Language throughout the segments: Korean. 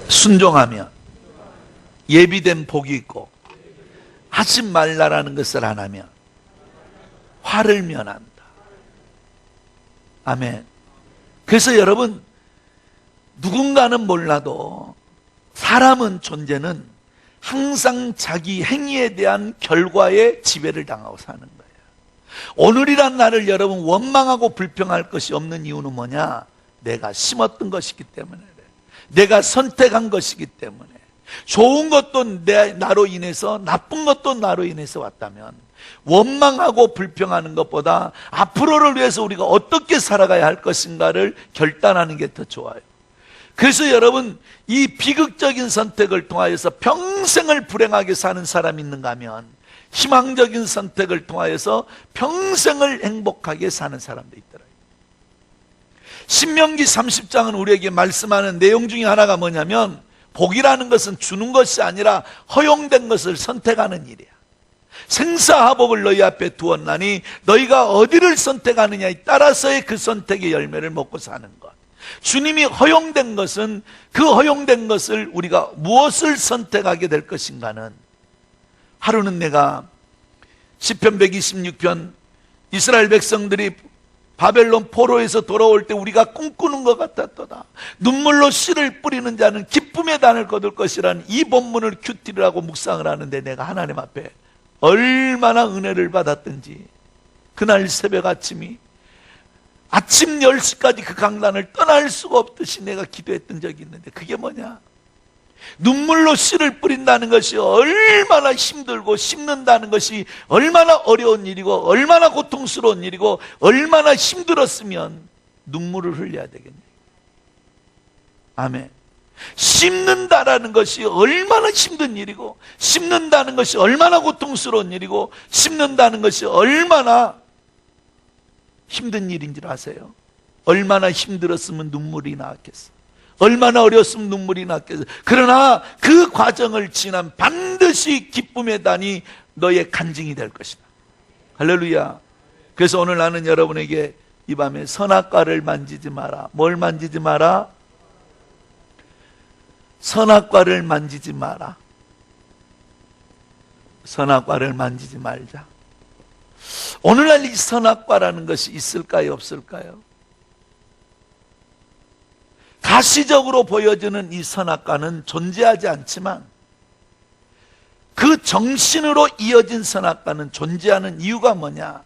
순종하면 예비된 복이 있고 하지 말라라는 것을 안 하면 화를 면한다. 아멘. 그래서 여러분, 누군가는 몰라도 사람은 존재는 항상 자기 행위에 대한 결과에 지배를 당하고 사는 거예요. 오늘이란 날을 여러분 원망하고 불평할 것이 없는 이유는 뭐냐? 내가 심었던 것이기 때문에, 내가 선택한 것이기 때문에, 좋은 것도 나로 인해서 나쁜 것도 나로 인해서 왔다면 원망하고 불평하는 것보다 앞으로를 위해서 우리가 어떻게 살아가야 할 것인가를 결단하는 게 더 좋아요. 그래서 여러분, 이 비극적인 선택을 통하여서 평생을 불행하게 사는 사람이 있는가 하면 희망적인 선택을 통하여서 평생을 행복하게 사는 사람도 있더라고요. 신명기 30장은 우리에게 말씀하는 내용 중에 하나가 뭐냐면, 복이라는 것은 주는 것이 아니라 허용된 것을 선택하는 일이야. 생사화복을 너희 앞에 두었나니 너희가 어디를 선택하느냐에 따라서의 그 선택의 열매를 먹고 사는 것. 주님이 허용된 것은, 그 허용된 것을 우리가 무엇을 선택하게 될 것인가는, 하루는 내가 시편 126편 이스라엘 백성들이 바벨론 포로에서 돌아올 때 우리가 꿈꾸는 것 같았도다. 눈물로 씨를 뿌리는 자는 기쁨의 단을 거둘 것이라는 이 본문을 큐티를 하고 묵상을 하는데, 내가 하나님 앞에 얼마나 은혜를 받았든지 그날 새벽 아침 10시까지 그 강단을 떠날 수가 없듯이 내가 기도했던 적이 있는데, 그게 뭐냐? 눈물로 씨를 뿌린다는 것이 얼마나 힘들고, 심는다는 것이 얼마나 어려운 일이고, 얼마나 고통스러운 일이고, 얼마나 힘들었으면 눈물을 흘려야 되겠네. 아멘. 심는다라는 것이 얼마나 힘든 일이고, 심는다는 것이 얼마나 고통스러운 일이고, 심는다는 것이 얼마나 힘든 일인 줄 아세요? 얼마나 힘들었으면 눈물이 나왔겠어. 얼마나 어려웠으면 눈물이 났겠어. 그러나 그 과정을 지나면 반드시 기쁨의 단이 너의 간증이 될 것이다. 할렐루야. 그래서 오늘 나는 여러분에게 이 밤에 선악과를 만지지 마라. 뭘 만지지 마라? 선악과를 만지지 마라. 선악과를 만지지 말자. 오늘날 이 선악과라는 것이 있을까요, 없을까요? 가시적으로 보여지는 이 선악과는 존재하지 않지만, 그 정신으로 이어진 선악과는 존재하는 이유가 뭐냐?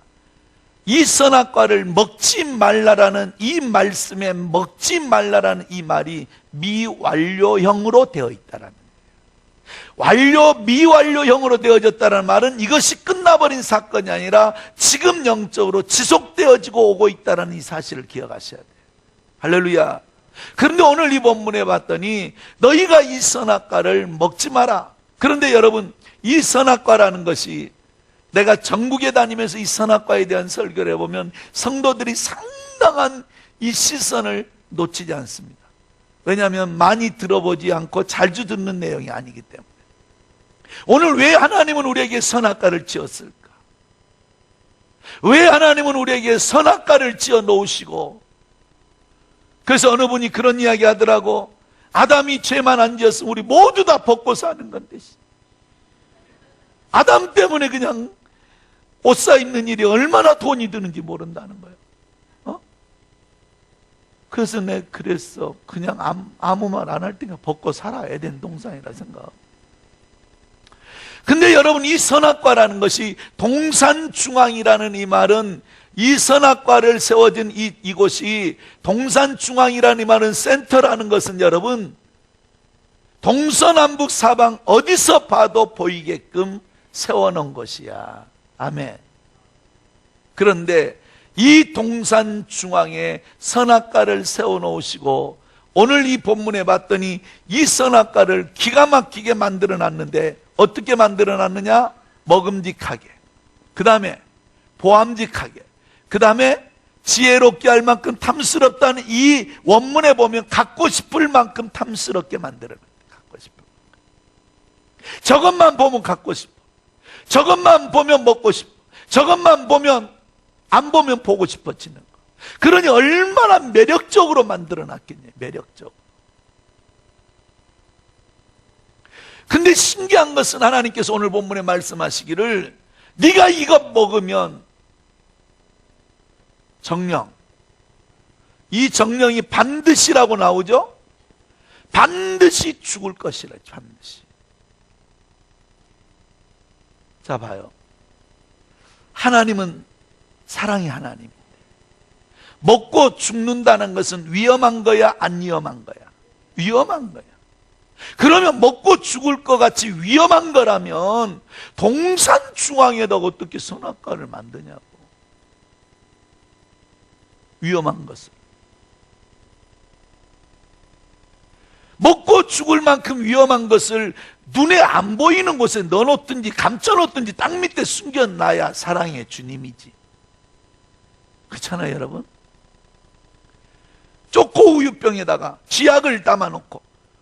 이 선악과를 먹지 말라라는 이 말씀에 먹지 말라라는 이 말이 미완료형으로 되어 있다라는 거예요. 미완료형으로 되어졌다는 말은 이것이 끝나버린 사건이 아니라 지금 영적으로 지속되어지고 오고 있다는 이 사실을 기억하셔야 돼요. 할렐루야. 그런데 오늘 이 본문에 봤더니 너희가 이 선악과를 먹지 마라. 그런데 여러분, 이 선악과라는 것이, 내가 전국에 다니면서 이 선악과에 대한 설교를 해보면 성도들이 상당한 이 시선을 놓치지 않습니다. 왜냐하면 많이 들어보지 않고 자주 듣는 내용이 아니기 때문에. 오늘 왜 하나님은 우리에게 선악과를 지었을까? 왜 하나님은 우리에게 선악과를 지어 놓으시고, 그래서 어느 분이 그런 이야기 하더라고. 아담이 죄만 안 지었으면 우리 모두 다 벗고 사는 건데, 아담 때문에 그냥 옷 사 입는 일이 얼마나 돈이 드는지 모른다는 거예요. 그래서 내가 그랬어. 그냥 아무 말 안 할 때가 벗고 살아. 에덴 동산이라 생각. 근데 여러분, 이 선악과라는 것이, 동산중앙이라는 이 말은, 이 선악과를 세워진 이곳이, 동산중앙이라는 이 말은 센터라는 것은 여러분, 동서남북 사방 어디서 봐도 보이게끔 세워놓은 것이야. 아멘. 그런데 이 동산중앙에 선악과를 세워놓으시고, 오늘 이 본문에 봤더니 이 선악과를 기가 막히게 만들어놨는데, 어떻게 만들어놨느냐? 먹음직하게, 그 다음에 보암직하게, 그 다음에 지혜롭게 할 만큼 탐스럽다는 이 원문에 보면 갖고 싶을 만큼 탐스럽게 만들어놨다. 갖고 싶어. 저것만 보면 갖고 싶어. 저것만 보면 먹고 싶어. 저것만 보면, 안 보면 보고 싶어지는 거. 그러니 얼마나 매력적으로 만들어놨겠냐. 매력적. 근데 신기한 것은 하나님께서 오늘 본문에 말씀하시기를 네가 이것 먹으면 정령, 이 정령이 반드시라고 나오죠? 반드시 죽을 것이라, 반드시. 자, 봐요. 하나님은 사랑의 하나님인데 먹고 죽는다는 것은 위험한 거야, 안 위험한 거야? 위험한 거야. 그러면 먹고 죽을 것 같이 위험한 거라면 동산 중앙에다 어떻게 선악과를 만드냐고. 위험한 것을. 먹고 죽을 만큼 위험한 것을 눈에 안 보이는 곳에 넣어놓든지 감춰놓든지 땅 밑에 숨겨놔야 사랑의 주님이지. 그렇잖아요, 여러분? 초코 우유병에다가 지약을 담아놓고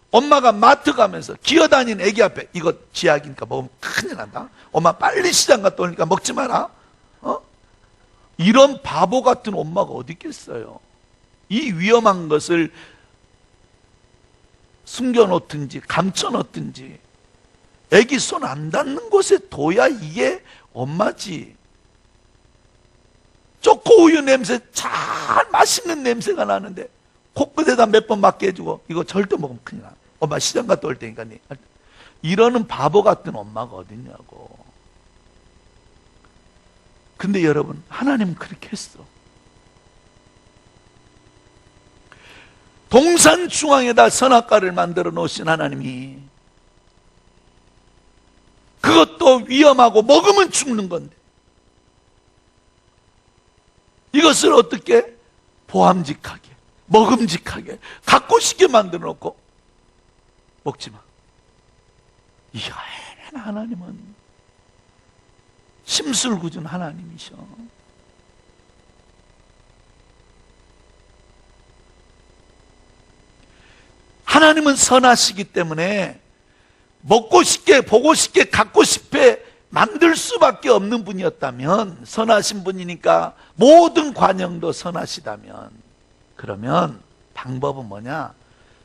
엄마가 마트 가면서 기어다니는 애기 앞에 이거 지약이니까 먹으면 큰일 난다. 엄마 빨리 시장 갔다 오니까 먹지 마라. 이런 바보 같은 엄마가 어디 있겠어요? 이 위험한 것을 숨겨놓든지 감춰놓든지 애기 손 안 닿는 곳에 둬야 이게 엄마지. 초코우유 냄새 잘 맛있는 냄새가 나는데 코끝에다 몇 번 맞게 해주고 이거 절대 먹으면 큰일 나. 엄마 시장 갔다 올 테니까. 이러는 바보 같은 엄마가 어딨냐고. 근데 여러분, 하나님은 그렇게 했어. 동산 중앙에다 선악과를 만들어 놓으신 하나님이 그것도 위험하고 먹으면 죽는 건데 이것을 어떻게 보암직하게 먹음직하게 갖고 싶게 만들어 놓고 먹지 마. 이야, 하나님은 심술궂은 하나님이셔. 하나님은 선하시기 때문에 먹고 싶게 보고 싶게 갖고 싶게 만들 수밖에 없는 분이었다면, 선하신 분이니까 모든 관영도 선하시다면, 그러면 방법은 뭐냐?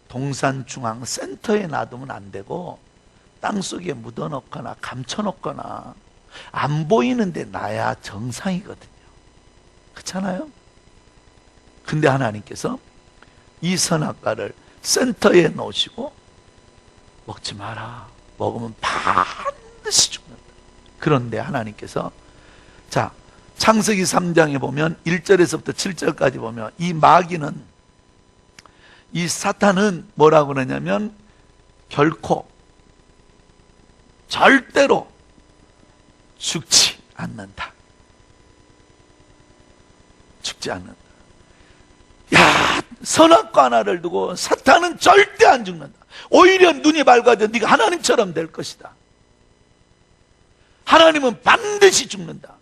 동산 중앙 센터에 놔두면 안 되고 땅속에 묻어놓거나 감춰놓거나 안 보이는데 놔야 정상이거든요. 그렇잖아요? 근데 하나님께서 이 선악과를 센터에 놓으시고 먹지 마라. 먹으면 반드시 죽는다. 그런데 하나님께서, 자, 창세기 3장에 보면 1절에서부터 7절까지 보면 이 마귀는, 이 사탄은 뭐라고 그러냐면 결코 절대로 죽지 않는다. 죽지 않는다. 야, 선악과 하나를 두고 사탄은 절대 안 죽는다. 오히려 눈이 밝아져 네가 하나님처럼 될 것이다. 하나님은 반드시 죽는다.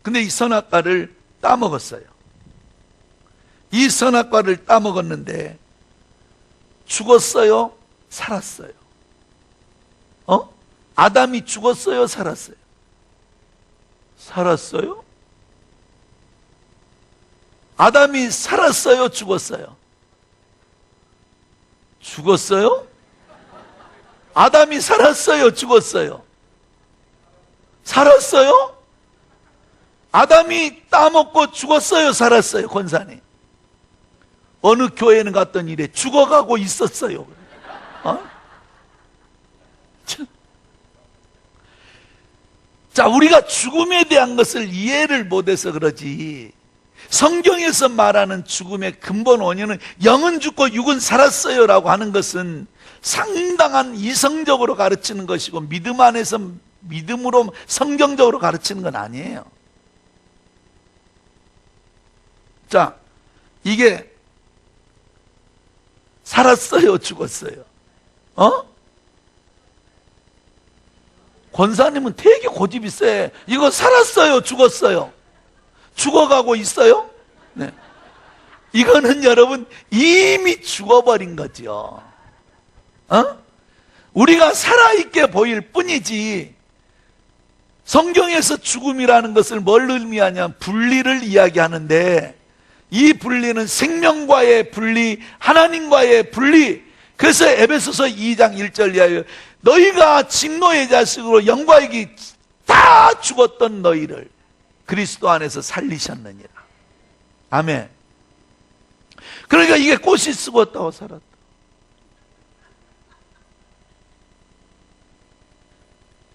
근데 이 선악과를 따먹었어요. 이 선악과를 따먹었는데 죽었어요? 살았어요? 아담이 죽었어요? 살았어요? 살았어요? 아담이 살았어요? 죽었어요? 죽었어요? 아담이 살았어요? 죽었어요? 살았어요? 아담이 따먹고 죽었어요? 살았어요? 권사님, 어느 교회는 갔더니 이래 죽어가고 있었어요. 자, 우리가 죽음에 대한 것을 이해를 못해서 그러지, 성경에서 말하는 죽음의 근본 원인은 영은 죽고 육은 살았어요 라고 하는 것은 상당한 이성적으로 가르치는 것이고 믿음 안에서 믿음으로 성경적으로 가르치는 건 아니에요. 자, 이게 살았어요? 죽었어요? 권사님은 되게 고집이 세. 이거 살았어요? 죽었어요? 죽어가고 있어요? 네. 이거는 여러분 이미 죽어버린 거죠. 우리가 살아있게 보일 뿐이지, 성경에서 죽음이라는 것을 뭘 의미하냐면 분리를 이야기하는데, 이 분리는 생명과의 분리, 하나님과의 분리, 그래서 에베소서 2장 1절 이하에 너희가 직노의 자식으로 영광이기 다 죽었던 너희를 그리스도 안에서 살리셨느니라. 아멘. 그러니까 이게 꽃이 썩었다고 살았다.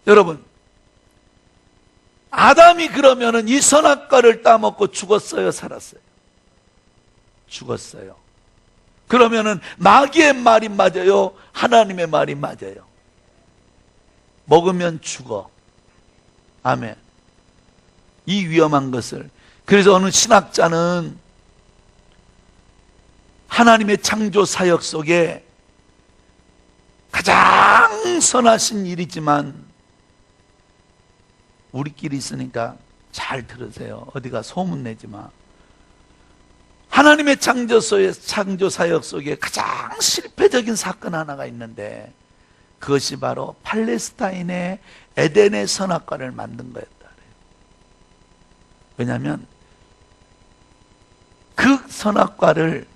여러분, 아담이 그러면은 이 선악과를 따먹고 죽었어요, 살았어요? 죽었어요. 그러면은 마귀의 말이 맞아요? 하나님의 말이 맞아요? 먹으면 죽어. 아멘. 이 위험한 것을. 그래서 어느 신학자는 하나님의 창조 사역 속에 가장 선하신 일이지만, 우리끼리 있으니까 잘 들으세요. 어디가 소문내지 마. 하나님의 창조 사역 속에 가장 실패적인 사건 하나가 있는데, 그것이 바로 팔레스타인의 에덴의 선악과를 만든 거였다. 왜냐하면 그 선악과를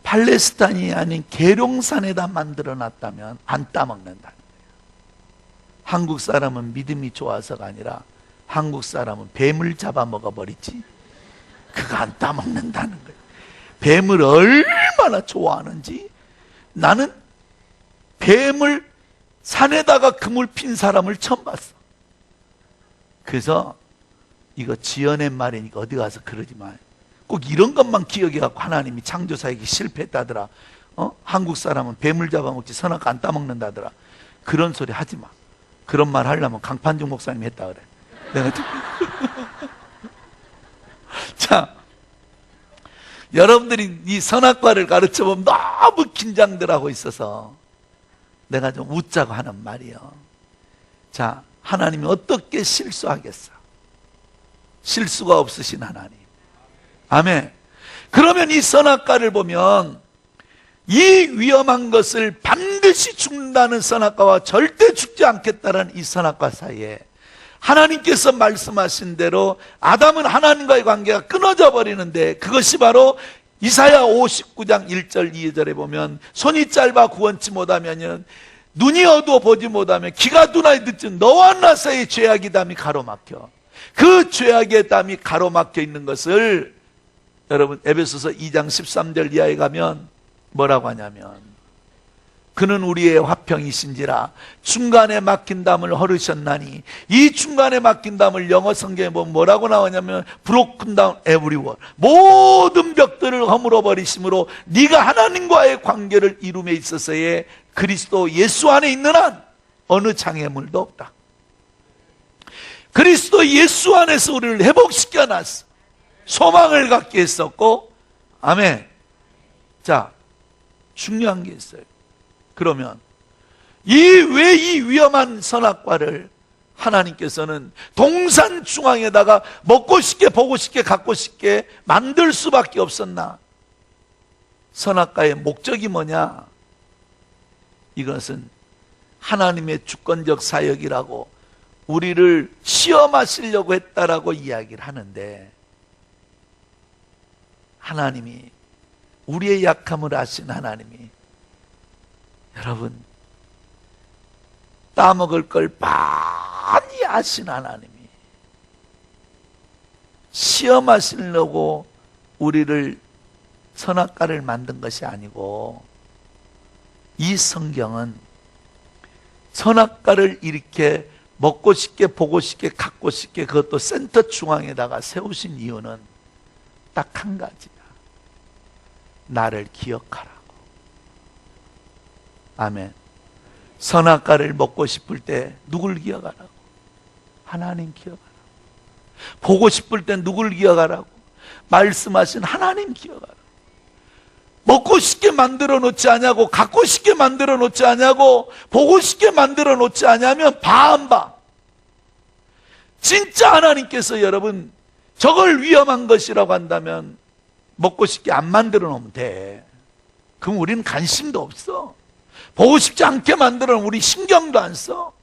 팔레스타인이 아닌 계룡산에다 만들어 놨다면 안 따먹는다는 거예요. 한국 사람은 믿음이 좋아서가 아니라 한국 사람은 뱀을 잡아먹어버리지 그거 안 따먹는다는 거예요. 뱀을 얼마나 좋아하는지. 나는 뱀을 산에다가 그물 핀 사람을 처음 봤어. 그래서 이거 지어낸 말이니까 어디 가서 그러지 마요. 꼭 이런 것만 기억해갖고 하나님이 창조사역이 실패했다더라. 한국 사람은 뱀을 잡아먹지 선악과 안 따먹는다더라. 그런 소리 하지 마. 그런 말 하려면 강판중 목사님 했다 그래. 내가 자, 여러분들이 이 선악과를 가르쳐보면 너무 긴장들 하고 있어서 내가 좀 웃자고 하는 말이요. 자, 하나님이 어떻게 실수하겠어? 실수가 없으신 하나님. 아멘. 그러면 이 선악과를 보면 이 위험한 것을 반드시 죽는다는 선악과와 절대 죽지 않겠다는 이 선악과 사이에 하나님께서 말씀하신 대로 아담은 하나님과의 관계가 끊어져 버리는데, 그것이 바로 이사야 59장 1절 2절에 보면 손이 짧아 구원치 못하면 눈이 어두워 보지 못하면 귀가 둔하여 듣지 너와 나 사이의 죄악의 담이 가로막혀. 그 죄악의 담이 가로막혀 있는 것을 여러분 에베소서 2장 13절 이하에 가면 뭐라고 하냐면, 그는 우리의 화평이신지라 중간에 막힌 담을 허르셨나니, 이 중간에 막힌 담을 영어 성경에 보면 뭐라고 나오냐면 broken down everyone, 모든 벽들을 허물어 버리심으로 네가 하나님과의 관계를 이룸에 있어서의 그리스도 예수 안에 있는 한 어느 장애물도 없다. 그리스도 예수 안에서 우리를 회복시켜 놨어. 소망을 갖게 했었고. 아멘. 자, 중요한 게 있어요. 그러면 왜 이 위험한 선악과를 하나님께서는 동산 중앙에다가 먹고 싶게 보고 싶게 갖고 싶게 만들 수밖에 없었나? 선악과의 목적이 뭐냐? 이것은 하나님의 주권적 사역이라고 우리를 시험하시려고 했다라고 이야기를 하는데, 하나님이 우리의 약함을 아신 하나님이, 여러분 따먹을 걸 많이 아신 하나님이 시험하시려고 우리를 선악과를 만든 것이 아니고, 이 성경은 선악과를 이렇게 먹고 싶게 보고 싶게 갖고 싶게 그것도 센터 중앙에다가 세우신 이유는 딱 한 가지야. 나를 기억하라고. 아멘. 선악과를 먹고 싶을 때 누굴 기억하라고? 하나님 기억하라고. 보고 싶을 때 누굴 기억하라고? 말씀하신 하나님 기억하라고. 먹고 싶게 만들어 놓지 않냐고, 갖고 싶게 만들어 놓지 않냐고, 보고 싶게 만들어 놓지 않냐면 봐 안 봐? 진짜 하나님께서 여러분 저걸 위험한 것이라고 한다면 먹고 싶게 안 만들어 놓으면 돼. 그럼 우리는 관심도 없어. 보고 싶지 않게 만들어 놓으면 우리 신경도 안 써.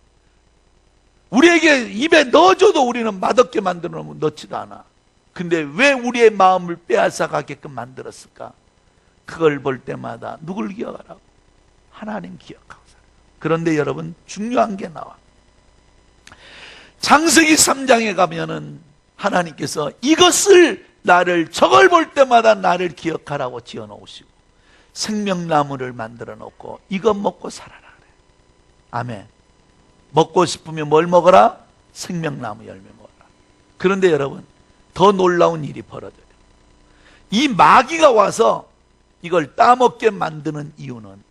우리에게 입에 넣어줘도 우리는 맛없게 만들어 놓으면 넣지도 않아. 근데 왜 우리의 마음을 빼앗아 가게끔 만들었을까? 그걸 볼 때마다 누굴 기억하라고? 하나님 기억하고 살아라. 그런데 여러분, 중요한 게 나와. 창세기 3장에 가면은 하나님께서 이것을 저걸 볼 때마다 나를 기억하라고 지어 놓으시고 생명나무를 만들어 놓고 이것 먹고 살아라 그래. 아멘. 먹고 싶으면 뭘 먹어라? 생명나무 열매 먹어라. 그런데 여러분, 더 놀라운 일이 벌어져요. 이 마귀가 와서 이걸 따먹게 만드는 이유는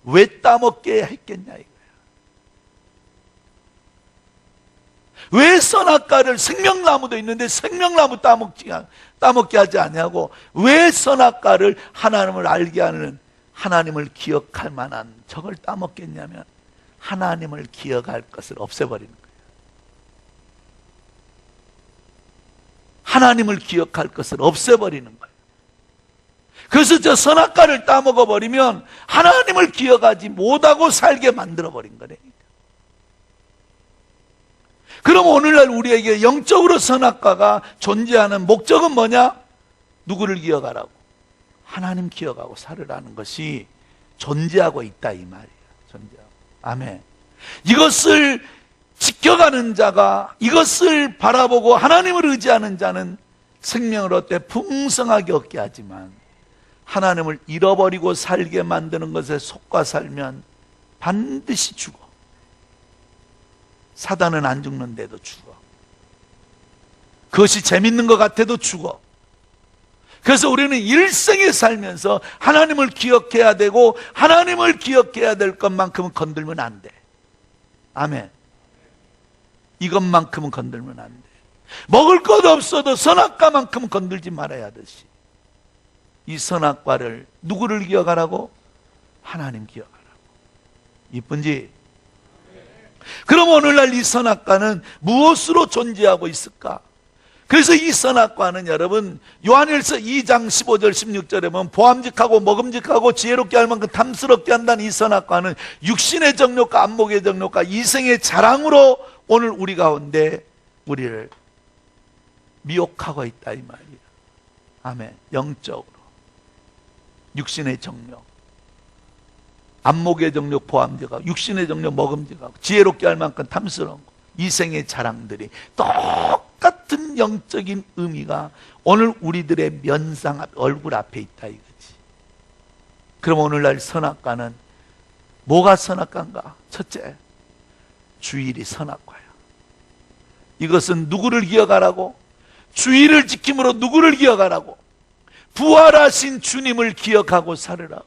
왜 따먹게 했겠냐 이거야. 왜 선악과를, 생명나무도 있는데 생명나무 따먹게 하지 않냐고, 왜 선악과를 하나님을 알게 하는, 하나님을 기억할 만한 저걸 따먹겠냐면 하나님을 기억할 것을 없애버리는 거예요. 하나님을 기억할 것을 없애버리는 거예요. 그래서 저 선악과를 따먹어버리면 하나님을 기억하지 못하고 살게 만들어버린 거래. 그럼 오늘날 우리에게 영적으로 선악과가 존재하는 목적은 뭐냐? 누구를 기억하라고? 하나님 기억하고 살으라는 것이 존재하고 있다 이 말이에요. 존재하고. 아멘. 이것을 지켜가는 자가, 이것을 바라보고 하나님을 의지하는 자는 생명을 얻되 풍성하게 얻게 하지만 하나님을 잃어버리고 살게 만드는 것에 속과 살면 반드시 죽어. 사단은 안 죽는데도 죽어. 그것이 재밌는 것 같아도 죽어. 그래서 우리는 일생에 살면서 하나님을 기억해야 되고 하나님을 기억해야 될 것만큼은 건들면 안 돼. 아멘. 이것만큼은 건들면 안 돼. 먹을 것 없어도 선악과만큼은 건들지 말아야 하듯이 이 선악과를 누구를 기억하라고? 하나님 기억하라고. 이쁜지? 그럼 오늘날 이 선악과는 무엇으로 존재하고 있을까? 그래서 이 선악과는 여러분 요한일서 2장 15절 16절에 보면 보암직하고 먹음직하고 지혜롭게 할 만큼 탐스럽게 한다는 이 선악과는 육신의 정욕과 안목의 정욕과 이생의 자랑으로 오늘 우리 가운데 우리를 미혹하고 있다 이 말이에요. 아멘. 영적으로 육신의 정욕, 안목의 정욕, 보암직하고 육신의 정욕, 먹음직하고 지혜롭게 할 만큼 탐스러운 거, 이생의 자랑들이 똑같은 영적인 의미가 오늘 우리들의 면상 앞, 얼굴 앞에 있다 이거지. 그럼 오늘날 선악과는 뭐가 선악과인가? 첫째, 주일이 선악과야. 이것은 누구를 기억하라고? 주일을 지킴으로 누구를 기억하라고? 부활하신 주님을 기억하고 살으라고.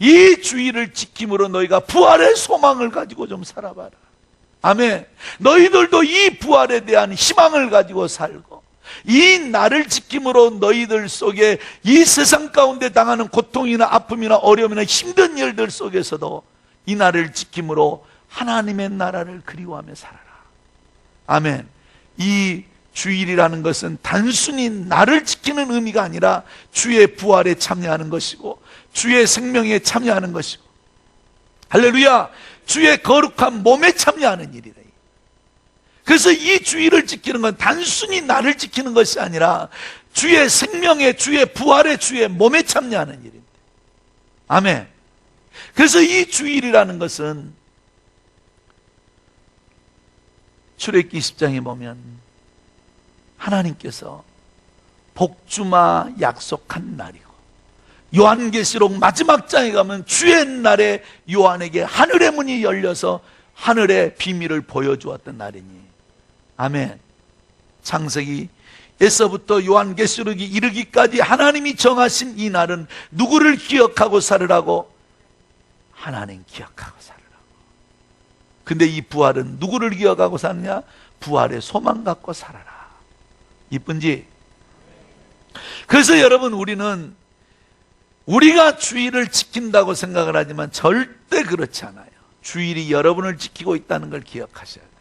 이 주일을 지킴으로 너희가 부활의 소망을 가지고 좀 살아봐라. 아멘. 너희들도 이 부활에 대한 희망을 가지고 살고 이 날을 지킴으로 너희들 속에 이 세상 가운데 당하는 고통이나 아픔이나 어려움이나 힘든 일들 속에서도 이 날을 지킴으로 하나님의 나라를 그리워하며 살아라. 아멘. 이 주일이라는 것은 단순히 나를 지키는 의미가 아니라 주의 부활에 참여하는 것이고 주의 생명에 참여하는 것이고 할렐루야, 주의 거룩한 몸에 참여하는 일이다. 그래서 이 주일을 지키는 건 단순히 나를 지키는 것이 아니라 주의 생명에, 주의 부활에, 주의 몸에 참여하는 일입니다. 아멘. 그래서 이 주일이라는 것은 출애굽기 20장에 보면 하나님께서 복주마 약속한 날이고 요한계시록 마지막 장에 가면 주의 날에 요한에게 하늘의 문이 열려서 하늘의 비밀을 보여주었던 날이니 아멘. 창세기에서부터 요한계시록이 이르기까지 하나님이 정하신 이 날은 누구를 기억하고 살으라고? 하나님 기억하고 살으라고. 근데 이 부활은 누구를 기억하고 사느냐? 부활의 소망 갖고 살아라. 이쁜지? 그래서 여러분 우리가 주일을 지킨다고 생각을 하지만 절대 그렇지 않아요. 주일이 여러분을 지키고 있다는 걸 기억하셔야 돼요.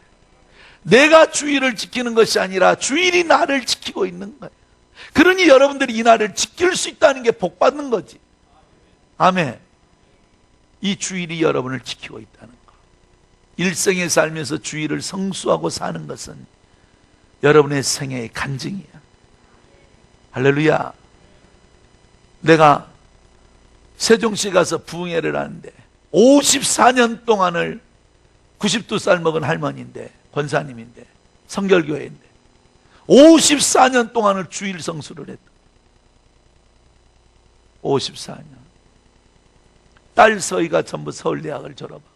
내가 주일을 지키는 것이 아니라 주일이 나를 지키고 있는 거예요. 그러니 여러분들이 이 날을 지킬 수 있다는 게 복 받는 거지. 아멘. 이 주일이 여러분을 지키고 있다는 거. 일생에 살면서 주일을 성수하고 사는 것은 여러분의 생애의 간증이야. 할렐루야. 내가 세종시 가서 부흥회를 하는데 54년 동안을 92살 먹은 할머니인데, 권사님인데, 성결교회인데 54년 동안을 주일 성수를 했다. 54년. 딸 서희가 전부 서울대학을 졸업하고,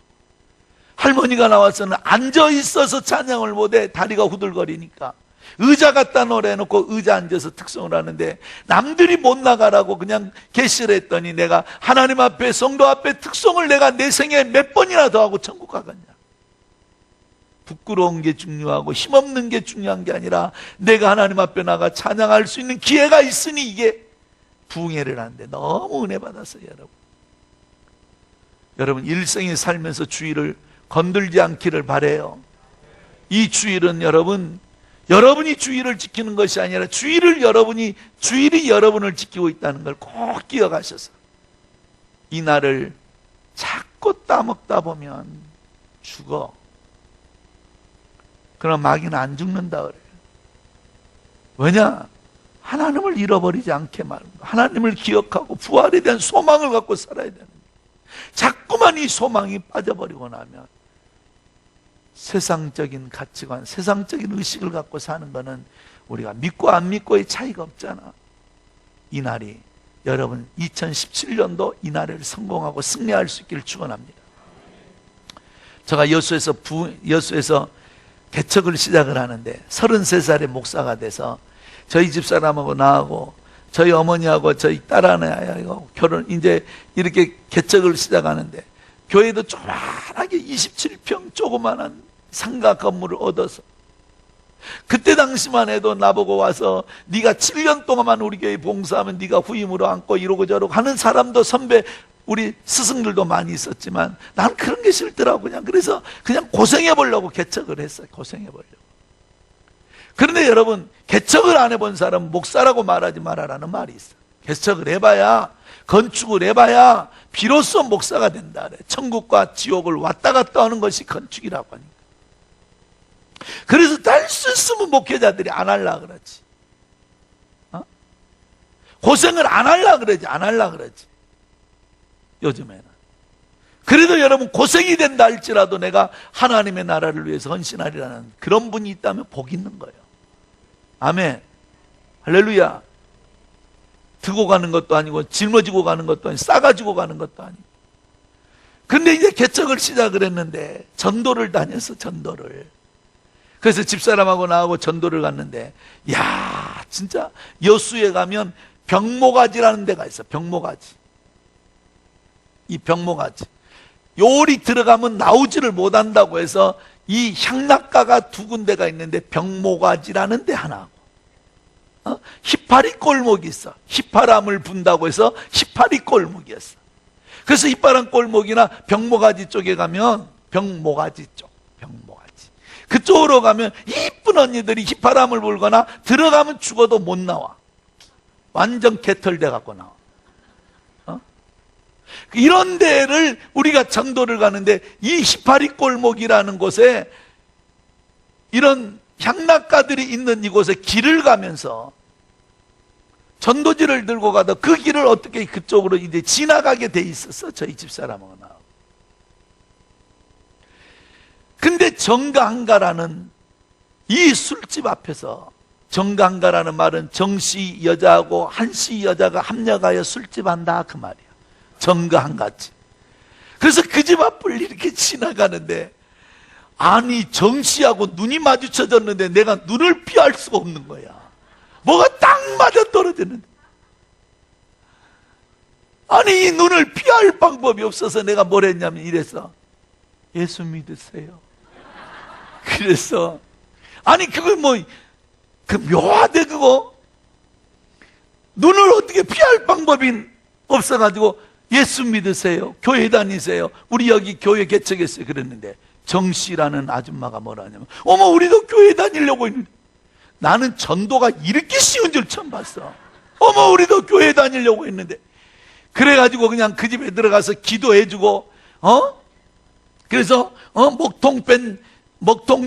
할머니가 나와서는 앉아있어서 찬양을 못해. 다리가 후들거리니까 의자 갖다 놓으래놓고 의자 앉아서 특성을 하는데, 남들이 못 나가라고 그냥 개시를 했더니, 내가 하나님 앞에, 성도 앞에 특성을 내가 내 생에 몇 번이나 더 하고 천국 가겠냐. 부끄러운 게 중요하고 힘없는 게 중요한 게 아니라, 내가 하나님 앞에 나가 찬양할 수 있는 기회가 있으니 이게 부흥회를 하는데 너무 은혜 받았어요. 여러분 일생에 살면서 주일을 건들지 않기를 바라요. 이 주일은 여러분이 주일을 지키는 것이 아니라 주일이 여러분을 지키고 있다는 걸 꼭 기억하셔서, 이 날을 자꾸 따먹다 보면 죽어. 그럼 마귀는 안 죽는다 그래요. 왜냐? 하나님을 잃어버리지 않게 말고 하나님을 기억하고 부활에 대한 소망을 갖고 살아야 되는 거예요. 자꾸만 이 소망이 빠져버리고 나면 세상적인 가치관, 세상적인 의식을 갖고 사는 거는 우리가 믿고 안 믿고의 차이가 없잖아. 이 날이, 여러분 2017년도 이 날을 성공하고 승리할 수 있기를 축원합니다. 제가 여수에서 개척을 시작을 하는데 33살에 목사가 돼서 저희 집사람하고 나하고 저희 어머니하고 저희 딸 하나하고 이제 이렇게 개척을 시작하는데, 교회도 조그만하게 27평 조그만한 상가 건물을 얻어서, 그때 당시만 해도 나보고 와서 네가 7년 동안만 우리 교회 봉사하면 네가 후임으로 앉고 이러고 저러고 하는 사람도, 선배 우리 스승들도 많이 있었지만 난 그런 게 싫더라고. 그래서 그냥 고생해보려고 개척을 했어요. 고생해보려고. 그런데 여러분, 개척을 안 해본 사람은 목사라고 말하지 말아라는 말이 있어요. 개척을 해봐야, 건축을 해봐야 비로소 목사가 된다 그래. 천국과 지옥을 왔다 갔다 하는 것이 건축이라고 하니까. 그래서 날 수 있으면 목회자들이 안 하려고 그러지. 고생을 안 하려고 그러지. 요즘에는. 그래도 여러분, 고생이 된다 할지라도 내가 하나님의 나라를 위해서 헌신하리라는 그런 분이 있다면 복 있는 거예요. 아멘. 할렐루야. 두고 가는 것도 아니고 짊어지고 가는 것도 아니고 싸가지고 가는 것도 아니고. 근데 이제 개척을 시작을 했는데 전도를 다녔어. 전도를. 그래서 집사람하고 나하고 전도를 갔는데, 야 진짜 여수에 가면 병모가지라는 데가 있어. 병모가지. 이 병모가지, 요리 들어가면 나오지를 못한다고 해서 이 향락가가 두 군데가 있는데, 병모가지라는 데 하나하고 휘파리 골목이 있어. 휘파람을 분다고 해서 휘파리 골목이었어. 그래서 휘파람 골목이나 병모가지 쪽에 가면, 병모가지 쪽, 병모가지 그쪽으로 가면 이쁜 언니들이 휘파람을 불거나 들어가면 죽어도 못 나와. 완전 개털돼 갖고 나와. 이런 데를 우리가 전도를 가는데, 이 휘파리 골목이라는 곳에 이런 향락가들이 있는 이곳에 길을 가면서 전도지를 들고 가다 그 길을 어떻게 그쪽으로 이제 지나가게 돼 있었어. 저희 집사람하고 나. 근데 정가한가라는 이 술집 앞에서, 정가한가라는 말은 정씨 여자하고 한씨 여자가 합력하여 술집 한다 그 말이야. 정가한가지. 그래서 그 집 앞을 이렇게 지나가는데, 아니 정씨하고 눈이 마주쳐졌는데 내가 눈을 피할 수가 없는 거야. 뭐가 딱 맞아 떨어지는데, 아니 이 눈을 피할 방법이 없어서 내가 뭘 했냐면 이랬어. 예수 믿으세요. 그래서 아니 그걸 그 묘하대. 그거 눈을 어떻게 피할 방법이 없어가지고 예수 믿으세요. 교회 다니세요. 우리 여기 교회 개척했어요. 그랬는데 정씨라는 아줌마가 뭐라 하냐면, 어머 우리도 교회 다니려고 했는데. 나는 전도가 이렇게 쉬운 줄 처음 봤어. 어머 우리도 교회 다니려고 했는데. 그래가지고 그냥 그 집에 들어가서 기도해주고, 그래서 먹통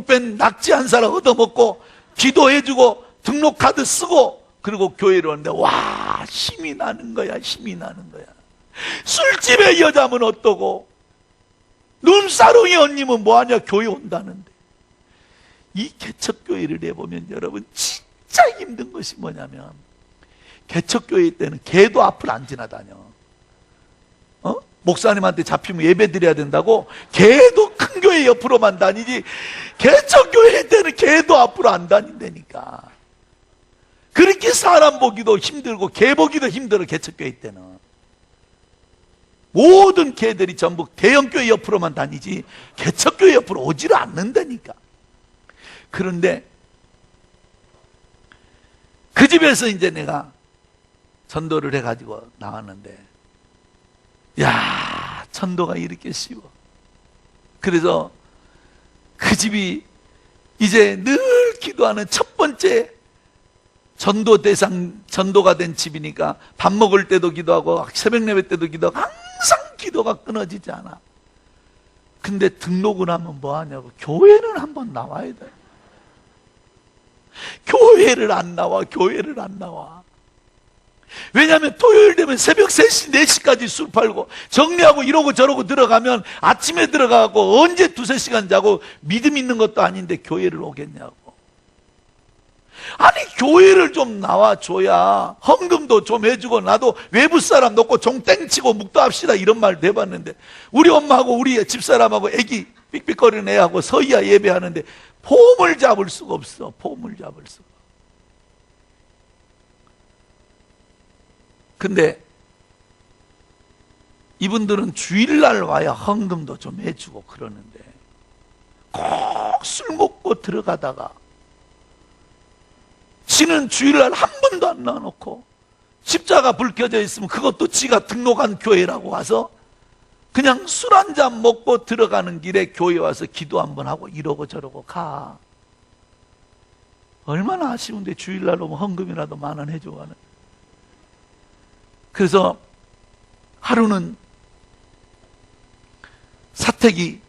뺀 낙지 한 살 얻어먹고 기도해주고 등록카드 쓰고, 그리고 교회로 오는데 와 힘이 나는 거야. 힘이 나는 거야. 술집에 여자면 어떠고, 눈사롱이 언니면 뭐하냐? 교회 온다는데. 이 개척교회를 해보면 여러분 진짜 힘든 것이 뭐냐면, 개척교회 때는 개도 앞을 안 지나다녀. 목사님한테 잡히면 예배 드려야 된다고 개도 큰 교회 옆으로만 다니지, 개척교회 때는 개도 앞으로 안 다닌다니까. 그렇게 사람 보기도 힘들고 개 보기도 힘들어. 개척교회 때는 모든 개들이 전부 대형교회 옆으로만 다니지 개척교회 옆으로 오지를 않는다니까. 그런데 그 집에서 이제 내가 전도를 해가지고 나왔는데, 야, 전도가 이렇게 쉬워. 그래서 그 집이 이제 늘 기도하는 첫 번째 전도 대상, 전도가 된 집이니까 밥 먹을 때도 기도하고 새벽 예배 때도 기도하고 항상 기도가 끊어지지 않아. 근데 등록을 하면 뭐 하냐고, 교회는 한번 나와야 돼. 교회를 안 나와. 왜냐하면 토요일 되면 새벽 3시, 4시까지 술 팔고 정리하고 이러고 저러고 들어가면 아침에 들어가고 언제 2-3시간 자고 믿음 있는 것도 아닌데 교회를 오겠냐고. 아니, 교회를 좀 나와줘야 헌금도 좀 해주고, 나도 외부 사람 놓고 종 땡치고 묵도합시다 이런 말도 해봤는데, 우리 엄마하고 우리 집사람하고 애기 삑삑거리는 애하고 서희야 예배하는데 폼을 잡을 수가 없어. 폼을 잡을 수가. 근데 이분들은 주일날 와야 헌금도 좀 해주고 그러는데, 꼭 술 먹고 들어가다가 지는 주일날 한 번도 안 나와놓고 십자가 불 켜져 있으면 그것도 지가 등록한 교회라고 와서 그냥 술 한 잔 먹고 들어가는 길에 교회 와서 기도 한번 하고 이러고 저러고 가. 얼마나 아쉬운데, 주일날 오면 헌금이라도 10,000원 해주고 가는. 그래서 하루는 사택이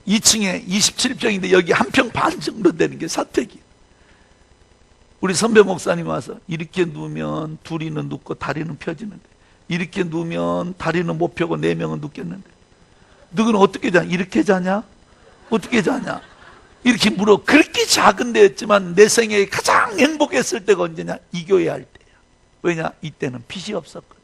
2층에 27평인데 여기 1평 반 정도 되는 게 사택이. 우리 선배 목사님 와서 이렇게 누우면 둘이는 눕고 다리는 펴지는데, 이렇게 누우면 다리는 못 펴고 4명은 눕겠는데, 너는 어떻게 자냐? 이렇게 자냐? 어떻게 자냐? 이렇게 물어. 그렇게 작은 데였지만 내 생애에 가장 행복했을 때가 언제냐? 이 교회 할 때야. 왜냐? 이때는 빚이 없었거든.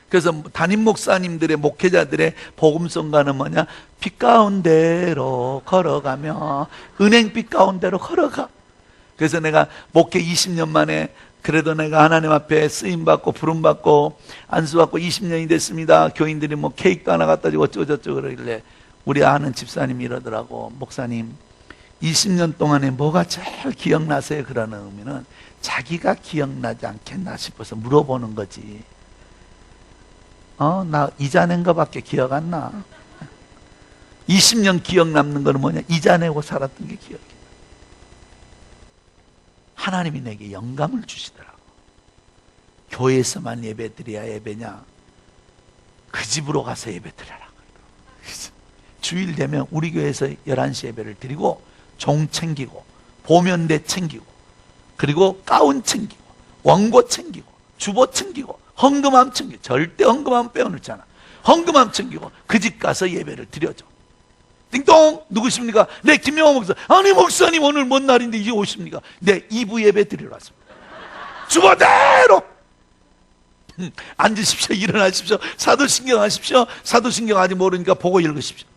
그래서 담임 목사님들의, 목회자들의 복음성가는 뭐냐? 빛 가운데로 걸어가며 은행빛 가운데로 걸어가. 그래서 내가 목회 20년 만에 그래도 내가 하나님 앞에 쓰임받고 부름받고 안수받고 20년이 됐습니다. 교인들이 뭐 케이크도 하나 갖다 주고 어쩌고저쩌고 그러길래 우리 아는 집사님이 이러더라고. 목사님, 20년 동안에 뭐가 제일 기억나세요? 그러는 의미는 자기가 기억나지 않겠나 싶어서 물어보는 거지. 나 이자 낸 거밖에 기억 안 나. 20년 기억 남는 거는 뭐냐? 이자 내고 살았던 게 기억이 나. 하나님이 내게 영감을 주시더라고. 교회에서만 예배 드려야 예배냐? 그 집으로 가서 예배 드려라. 주일 되면 우리 교회에서 11시 예배를 드리고 종 챙기고 보면대 챙기고 그리고 가운 챙기고 원고 챙기고 주보 챙기고 헌금함 챙기고, 절대 헌금함 빼어놓지 않아. 헌금함 챙기고 그 집 가서 예배를 드려줘. 띵동! 누구십니까? 네, 김명호 목사. 아니, 목사님 오늘 뭔 날인데 이제 오십니까? 네, 2부 예배 드리러 왔습니다. 주보대로 앉으십시오. 일어나십시오. 사도신경 하십시오. 사도신경 아직 모르니까 보고 읽으십시오.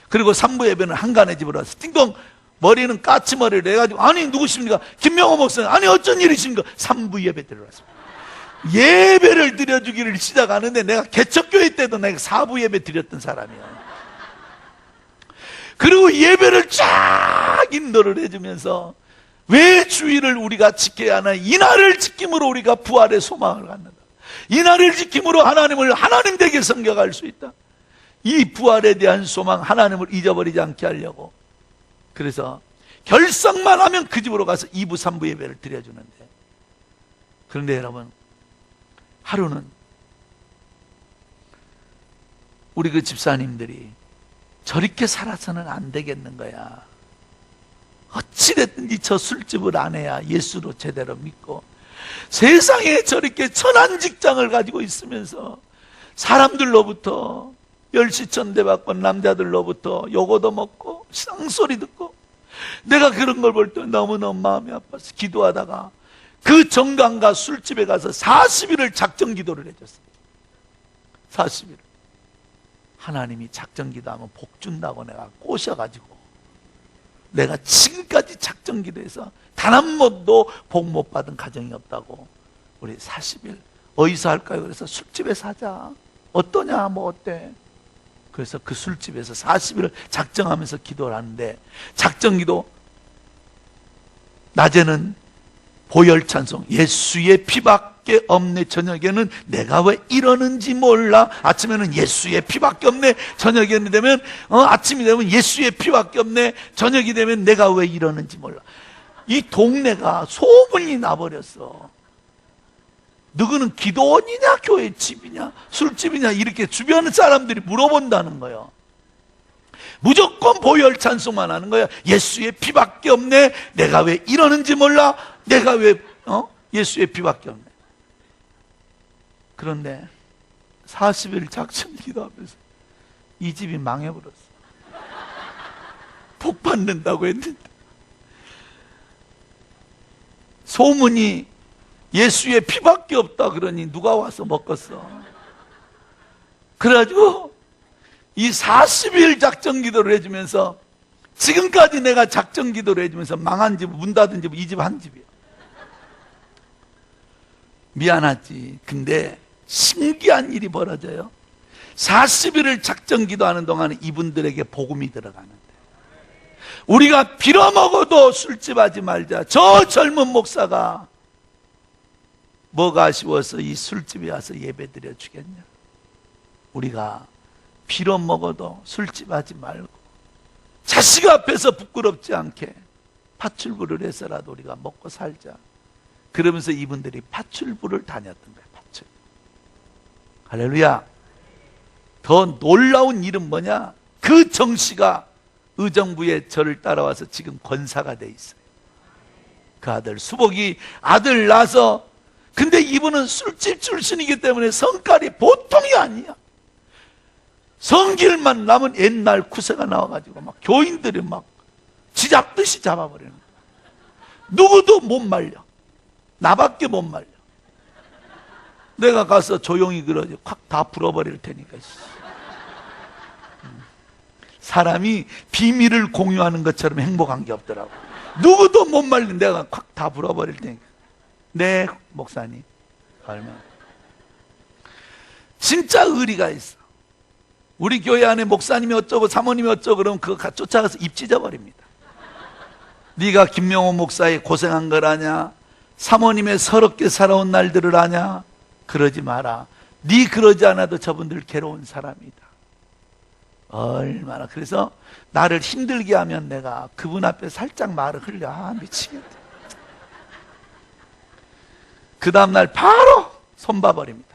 그리고 3부 예배는 한간의 집으로 와서 띵동! 머리는 까치머리를 해가지고, 아니, 누구십니까? 김명호 목사님. 아니, 어쩐 일이십니까? 3부 예배 드리러 왔습니다. 예배를 드려주기를 시작하는데, 내가 개척교회 때도 내가 4부 예배 드렸던 사람이야. 그리고 예배를 쫙 인도를 해주면서, 왜 주일을 우리가 지켜야 하나? 이날을 지킴으로 우리가 부활의 소망을 갖는다. 이날을 지킴으로 하나님을 하나님 되게 섬겨갈 수 있다. 이 부활에 대한 소망, 하나님을 잊어버리지 않게 하려고. 그래서 결석만 하면 그 집으로 가서 2부 3부 예배를 드려주는데, 그런데 여러분, 하루는 우리 그 집사님들이 저렇게 살아서는 안 되겠는 거야. 어찌됐든지 저 술집을 안 해야 예수로 제대로 믿고, 세상에 저렇게 천한 직장을 가지고 있으면서 사람들로부터 멸시천대 받고 남자들로부터 요거도 먹고 쌍소리 듣고 내가 그런 걸 볼 때 너무너무 마음이 아파서 기도하다가 그 정강가 술집에 가서 40일을 작정 기도를 해줬어요. 40일. 하나님이 작정 기도하면 복 준다고 내가 꼬셔가지고 내가 지금까지 작정 기도해서 단 한 번도 복 못 받은 가정이 없다고. 우리 40일 어디서 할까요? 그래서 술집에서 하자. 어떠냐? 뭐 어때? 그래서 그 술집에서 40일을 작정하면서 기도를 하는데, 작정 기도 낮에는 보혈 찬송, 예수의 피밖에 없네. 저녁에는 내가 왜 이러는지 몰라. 아침에는 예수의 피밖에 없네. 저녁이 되면 아침이 되면 예수의 피밖에 없네. 저녁이 되면 내가 왜 이러는지 몰라. 이 동네가 소문이 나버렸어. 너희는 기도원이냐 교회 집이냐 술집이냐 이렇게 주변 사람들이 물어본다는 거예요. 무조건 보혈 찬송만 하는 거야. 예수의 피밖에 없네. 내가 왜 이러는지 몰라. 내가 왜 예수의 피밖에 없네. 그런데 40일 작정 기도하면서 이 집이 망해버렸어. 복 받는다고 했는데 소문이 예수의 피밖에 없다 그러니 누가 와서 먹겠어. 그래가지고 이 40일 작정 기도를 해주면서 지금까지 내가 작정 기도를 해주면서 망한 집, 문 닫은 집, 이 집 한 집이야. 미안하지. 근데 신기한 일이 벌어져요. 40일을 작정 기도하는 동안에 이분들에게 복음이 들어가는데, 우리가 빌어먹어도 술집 하지 말자. 저 젊은 목사가 뭐가 아쉬워서 이 술집에 와서 예배 드려 주겠냐. 우리가 빌어먹어도 술집 하지 말고 자식 앞에서 부끄럽지 않게 파출부를 해서라도 우리가 먹고 살자. 그러면서 이분들이 파출부를 다녔던 거예요. 파출. 할렐루야. 더 놀라운 일은 뭐냐? 그 정씨가 의정부에 저를 따라와서 지금 권사가 돼 있어요. 그 아들 수복이 아들 낳아서, 근데 이분은 술집 출신이기 때문에 성깔이 보통이 아니야. 성질만 나면 옛날 구세가 나와가지고 막 교인들이 막 쥐잡듯이 잡아버리는 거야. 누구도 못 말려. 나밖에 못 말려. 내가 가서 조용히 그러지 확 다 불어버릴 테니까. 사람이 비밀을 공유하는 것처럼 행복한 게 없더라고. 누구도 못 말린 내가 확 다 불어버릴 테니까. 네, 목사님. 얼마? 진짜 의리가 있어. 우리 교회 안에 목사님이 어쩌고 사모님이 어쩌고 그러면 그거 쫓아가서 입 찢어버립니다. 네가 김명호 목사의 고생한 걸 아냐? 사모님의 서럽게 살아온 날들을 아냐? 그러지 마라. 네 그러지 않아도 저분들 괴로운 사람이다. 얼마나. 그래서 나를 힘들게 하면 내가 그분 앞에 살짝 말을 흘려. 아, 미치겠다. 그 다음날 바로 손봐버립니다.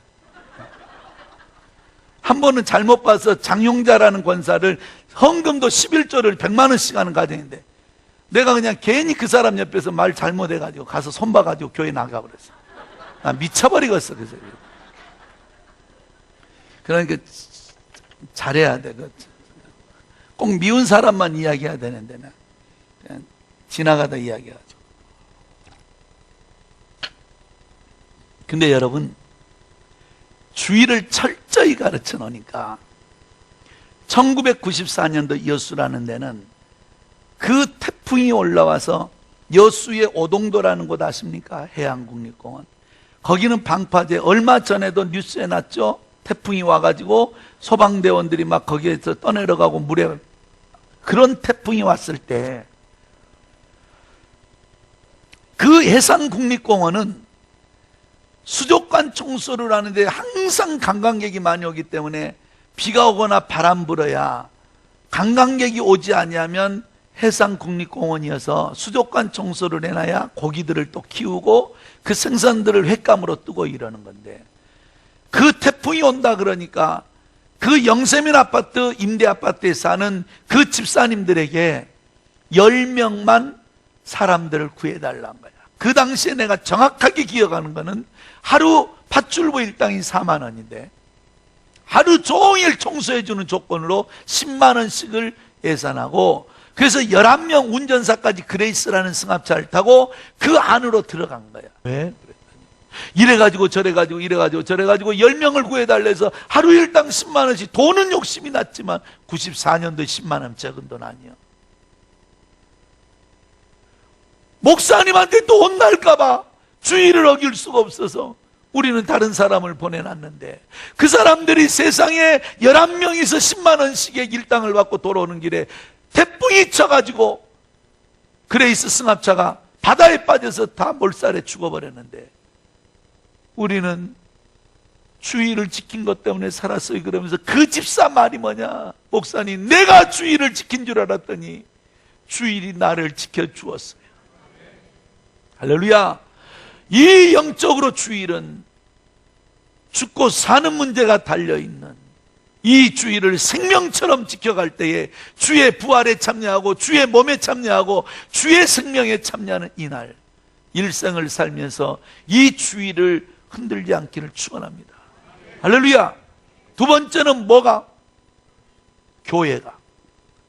한 번은 잘못 봐서 장용자라는 권사를 헌금도 11조를 100만 원씩 하는 가정인데, 내가 그냥 괜히 그 사람 옆에서 말 잘못해가지고 가서 손봐가지고 교회 나가버렸어. 나 미쳐버리겠어. 그래서 그러니까 잘해야 돼. 꼭 미운 사람만 이야기해야 되는데 그냥 지나가다 이야기하죠. 근데 여러분, 주의를 철저히 가르쳐 놓으니까 1994년도 여수라는 데는 그 태풍이 올라와서 여수의 오동도라는 곳 아십니까? 해양국립공원. 거기는 방파제, 얼마 전에도 뉴스에 났죠? 태풍이 와가지고 소방대원들이 막 거기에서 떠내려가고 물에, 그런 태풍이 왔을 때 그 해상국립공원은 수족관 청소를 하는데 항상 관광객이 많이 오기 때문에 비가 오거나 바람 불어야 관광객이 오지 아니하면 해상국립공원이어서 수족관 청소를 해놔야 고기들을 또 키우고 그 생선들을 횟감으로 뜨고 이러는 건데, 그 태풍이 온다 그러니까 그 영세민 아파트 임대 아파트에 사는 그 집사님들에게 10명만 사람들을 구해달라는 거야. 그 당시에 내가 정확하게 기억하는 거는 하루 팥줄보 일당이 4만 원인데 하루 종일 청소해주는 조건으로 10만 원씩을 예산하고, 그래서 11명 운전사까지 그레이스라는 승합차를 타고 그 안으로 들어간 거야. 왜? 이래가지고 저래가지고 이래가지고 저래가지고 10명을 구해달래서 하루 일당 10만 원씩. 돈은 욕심이 났지만 94년도에 10만 원 적은 돈 아니야. 목사님한테 또 혼날까봐 주의를 어길 수가 없어서 우리는 다른 사람을 보내놨는데, 그 사람들이 세상에 11명이서 10만 원씩의 일당을 받고 돌아오는 길에 태풍이 쳐가지고 그레이스 승합차가 바다에 빠져서 다 몰살에 죽어버렸는데, 우리는 주의를 지킨 것 때문에 살았어요. 그러면서 그 집사 말이 뭐냐? 목사님, 내가 주의를 지킨 줄 알았더니 주일이 나를 지켜주었어요. 할렐루야. 이 영적으로 주일은 죽고 사는 문제가 달려있는 이 주일을 생명처럼 지켜갈 때에 주의 부활에 참여하고 주의 몸에 참여하고 주의 생명에 참여하는 이날, 일생을 살면서 이 주일을 흔들지 않기를 축원합니다. 할렐루야. 두 번째는 뭐가? 교회가,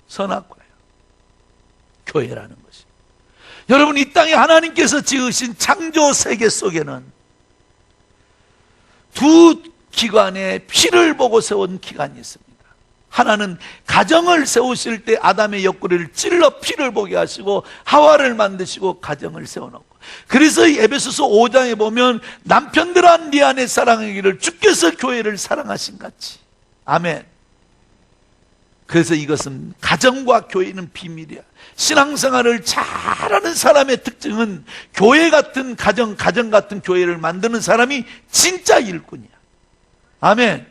선악과예요. 교회라는 것이. 여러분, 이 땅에 하나님께서 지으신 창조 세계 속에는 두 기관의 피를 보고 세운 기관이 있습니다. 하나는 가정을 세우실 때 아담의 옆구리를 찔러 피를 보게 하시고 하와를 만드시고 가정을 세워놓고, 그래서 에베소서 5장에 보면 남편들아 네 안에 사랑하기를 주께서 교회를 사랑하신 같이. 아멘. 그래서 이것은 가정과 교회는 비밀이야. 신앙생활을 잘하는 사람의 특징은 교회 같은 가정 같은 교회를 만드는 사람이 진짜 일꾼이야. 아멘.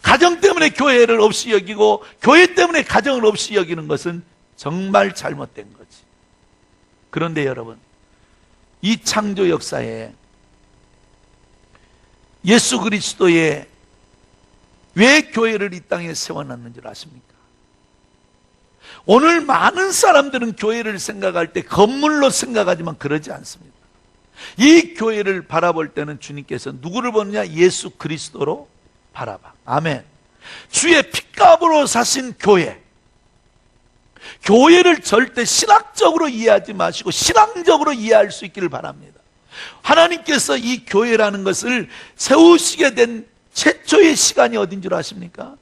가정 때문에 교회를 없이 여기고 교회 때문에 가정을 없이 여기는 것은 정말 잘못된 거지. 그런데 여러분, 이 창조 역사에 예수 그리스도의 왜 교회를 이 땅에 세워놨는 줄 아십니까? 오늘 많은 사람들은 교회를 생각할 때 건물로 생각하지만 그러지 않습니다. 이 교회를 바라볼 때는 주님께서 누구를 보느냐? 예수 그리스도로 바라봐. 아멘. 주의 핏값으로 사신 교회. 교회를 절대 신학적으로 이해하지 마시고 신앙적으로 이해할 수 있기를 바랍니다. 하나님께서 이 교회라는 것을 세우시게 된 최초의 시간이 어딘 줄 아십니까?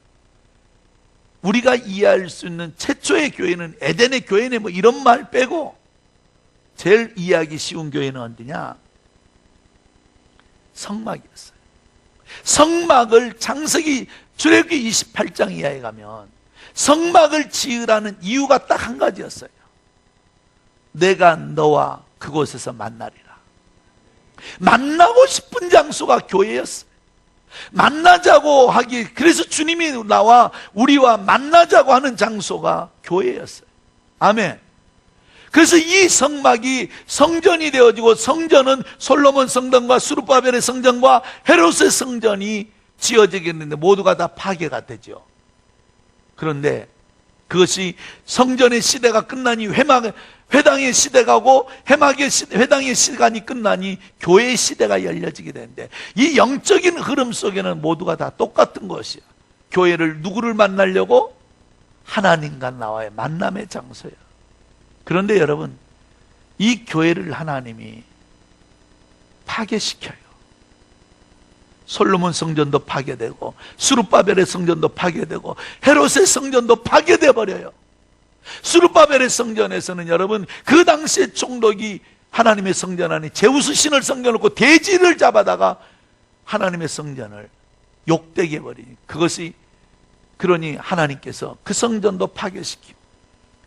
우리가 이해할 수 있는 최초의 교회는 에덴의 교회네 뭐 이런 말 빼고 제일 이해하기 쉬운 교회는 어디냐? 성막이었어요. 성막을 창세기 출애굽기 28장 이하에 가면 성막을 지으라는 이유가 딱 한 가지였어요. 내가 너와 그곳에서 만나리라. 만나고 싶은 장소가 교회였어요. 만나자고 하기, 그래서 주님이 나와 우리와 만나자고 하는 장소가 교회였어요. 아멘. 그래서 이 성막이 성전이 되어지고, 성전은 솔로몬 성전과 스룹바벨의 성전과 헤롯의 성전이 지어지겠는데 모두가 다 파괴가 되죠. 그런데 그것이 성전의 시대가 끝나니 회당의 시대가 오고 회당의 시간이 끝나니 교회의 시대가 열려지게 되는데, 이 영적인 흐름 속에는 모두가 다 똑같은 것이야. 교회를 누구를 만나려고? 하나님과 나와의 만남의 장소야. 그런데 여러분, 이 교회를 하나님이 파괴시켜요. 솔로몬 성전도 파괴되고 스룹바벨의 성전도 파괴되고 헤롯의 성전도 파괴돼 버려요. 스룹바벨의 성전에서는 여러분, 그 당시의 총독이 하나님의 성전 안에 제우스 신을 섬겨놓고 돼지를 잡아다가 하나님의 성전을 욕되게 해버리니, 그것이, 그러니 하나님께서 그 성전도 파괴시키고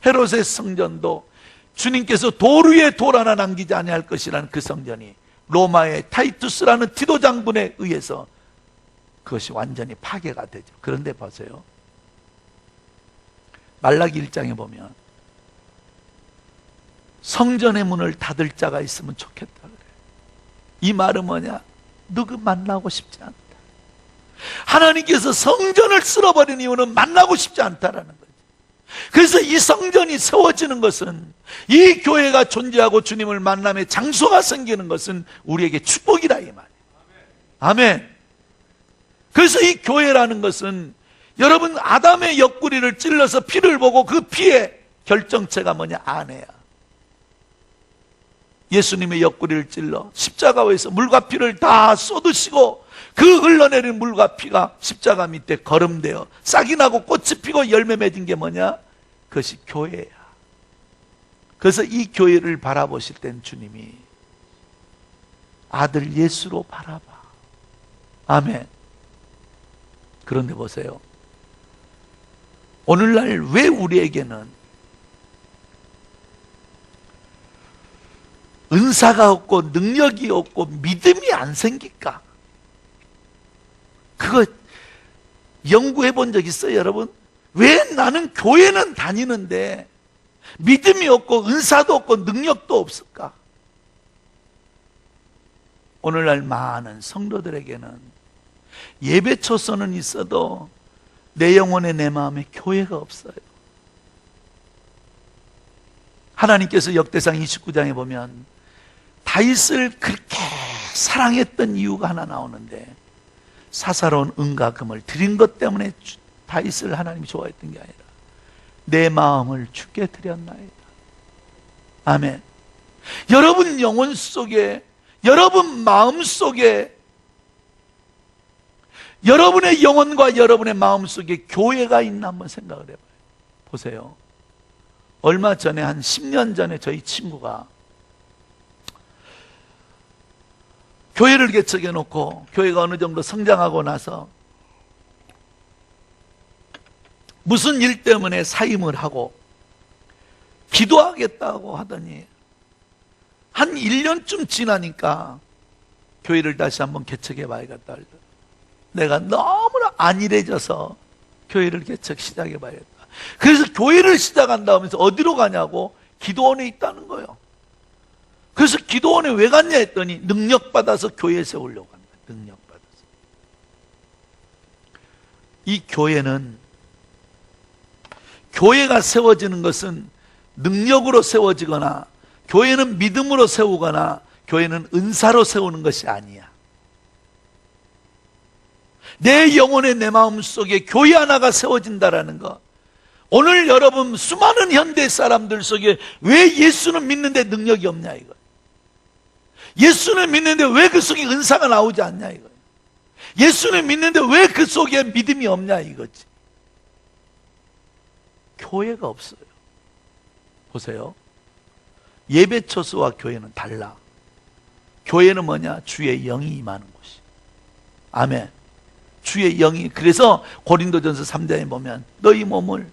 헤롯의 성전도 주님께서 돌 위에 돌 하나 남기지 아니할 것이라는 그 성전이 로마의 타이투스라는 티도 장군에 의해서 그것이 완전히 파괴가 되죠. 그런데 보세요. 말라기 1장에 보면 성전의 문을 닫을 자가 있으면 좋겠다 그래요. 이 말은 뭐냐? 누구 만나고 싶지 않다. 하나님께서 성전을 쓸어버린 이유는 만나고 싶지 않다라는 거죠. 그래서 이 성전이 세워지는 것은, 이 교회가 존재하고 주님을 만남의 장소가 생기는 것은 우리에게 축복이다 이 말이에요. 아멘. 그래서 이 교회라는 것은 여러분 아담의 옆구리를 찔러서 피를 보고 그 피의 결정체가 뭐냐? 아내야. 예수님의 옆구리를 찔러 십자가에서 물과 피를 다 쏟으시고 그 흘러내린 물과 피가 십자가 밑에 거름되어 싹이 나고 꽃이 피고 열매 맺은 게 뭐냐? 그것이 교회야. 그래서 이 교회를 바라보실 땐 주님이 아들 예수로 바라봐. 아멘. 그런데 보세요. 오늘날 왜 우리에게는 은사가 없고 능력이 없고 믿음이 안 생길까? 그거 연구해 본 적 있어요, 여러분? 왜 나는 교회는 다니는데 믿음이 없고 은사도 없고 능력도 없을까? 오늘날 많은 성도들에게는 예배 초소는 있어도 내 영혼에 내 마음에 교회가 없어요. 하나님께서 역대상 29장에 보면 다윗을 그렇게 사랑했던 이유가 하나 나오는데 사사로운 은과 금을 드린 것 때문에 다윗을 하나님이 좋아했던 게 아니라 내 마음을 주께 드렸나이다. 아멘. 여러분 영혼 속에, 여러분 마음 속에, 여러분의 영혼과 여러분의 마음 속에 교회가 있나 한번 생각을 해봐요. 보세요. 얼마 전에 한 10년 전에 저희 친구가 교회를 개척해 놓고 교회가 어느 정도 성장하고 나서 무슨 일 때문에 사임을 하고 기도하겠다고 하더니 한 1년쯤 지나니까 교회를 다시 한번 개척해 봐야겠다. 내가 너무나 안일해져서 교회를 개척 시작해 봐야겠다. 그래서 교회를 시작한다 하면서 어디로 가냐고 기도원에 있다는 거예요. 그래서 기도원에 왜 갔냐 했더니 능력받아서 교회 세우려고 한다. 능력받아서. 이 교회는, 교회가 세워지는 것은 능력으로 세워지거나 교회는 믿음으로 세우거나 교회는 은사로 세우는 것이 아니야. 내 영혼의 내 마음 속에 교회 하나가 세워진다라는 것. 오늘 여러분 수많은 현대 사람들 속에 왜 예수는 믿는데 능력이 없냐 이거. 예수는 믿는데 왜 그 속에 은사가 나오지 않냐 이거. 예수는 믿는데 왜 그 속에 믿음이 없냐 이거지. 교회가 없어요. 보세요. 예배 초소와 교회는 달라. 교회는 뭐냐? 주의 영이 임하는 곳이. 아멘. 주의 영이. 그래서 고린도전서 3장에 보면 너희 몸을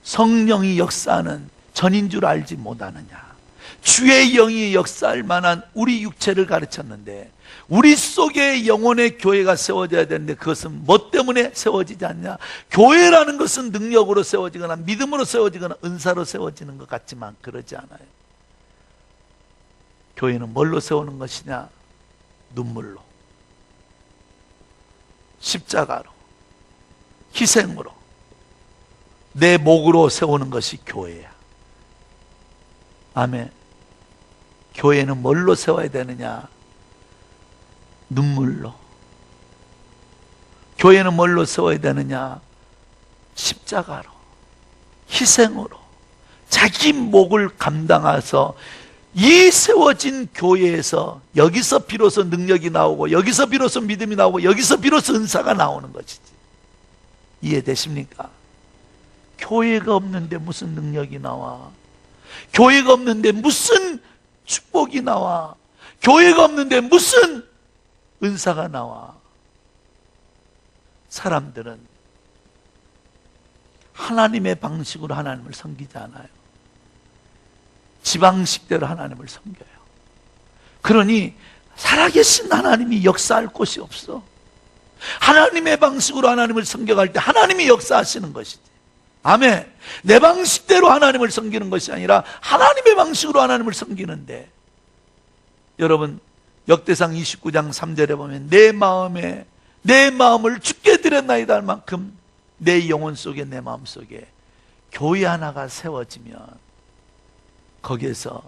성령이 역사하는 전인 줄 알지 못하느냐. 주의 영이 역사할 만한 우리 육체를 가르쳤는데 우리 속에 영혼의 교회가 세워져야 되는데 그것은 뭐 때문에 세워지지 않냐? 교회라는 것은 능력으로 세워지거나 믿음으로 세워지거나 은사로 세워지는 것 같지만 그러지 않아요. 교회는 뭘로 세우는 것이냐? 눈물로, 십자가로, 희생으로, 내 목으로 세우는 것이 교회야. 아멘. 교회는 뭘로 세워야 되느냐? 눈물로. 교회는 뭘로 세워야 되느냐? 십자가로, 희생으로, 자기 목을 감당해서 이 세워진 교회에서 여기서 비로소 능력이 나오고 여기서 비로소 믿음이 나오고 여기서 비로소 은사가 나오는 것이지. 이해되십니까? 교회가 없는데 무슨 능력이 나와? 교회가 없는데 무슨 축복이 나와? 교회가 없는데 무슨 은사가 나와? 사람들은 하나님의 방식으로 하나님을 섬기지 않아요. 지방식대로 하나님을 섬겨요. 그러니 살아계신 하나님이 역사할 곳이 없어. 하나님의 방식으로 하나님을 섬겨갈 때 하나님이 역사하시는 것이지. 아멘. 내 방식대로 하나님을 섬기는 것이 아니라 하나님의 방식으로 하나님을 섬기는데, 여러분 역대상 29장 3절에 보면 내 마음을 주께 드렸나이다 할 만큼 내 영혼 속에 내 마음 속에 교회 하나가 세워지면 거기에서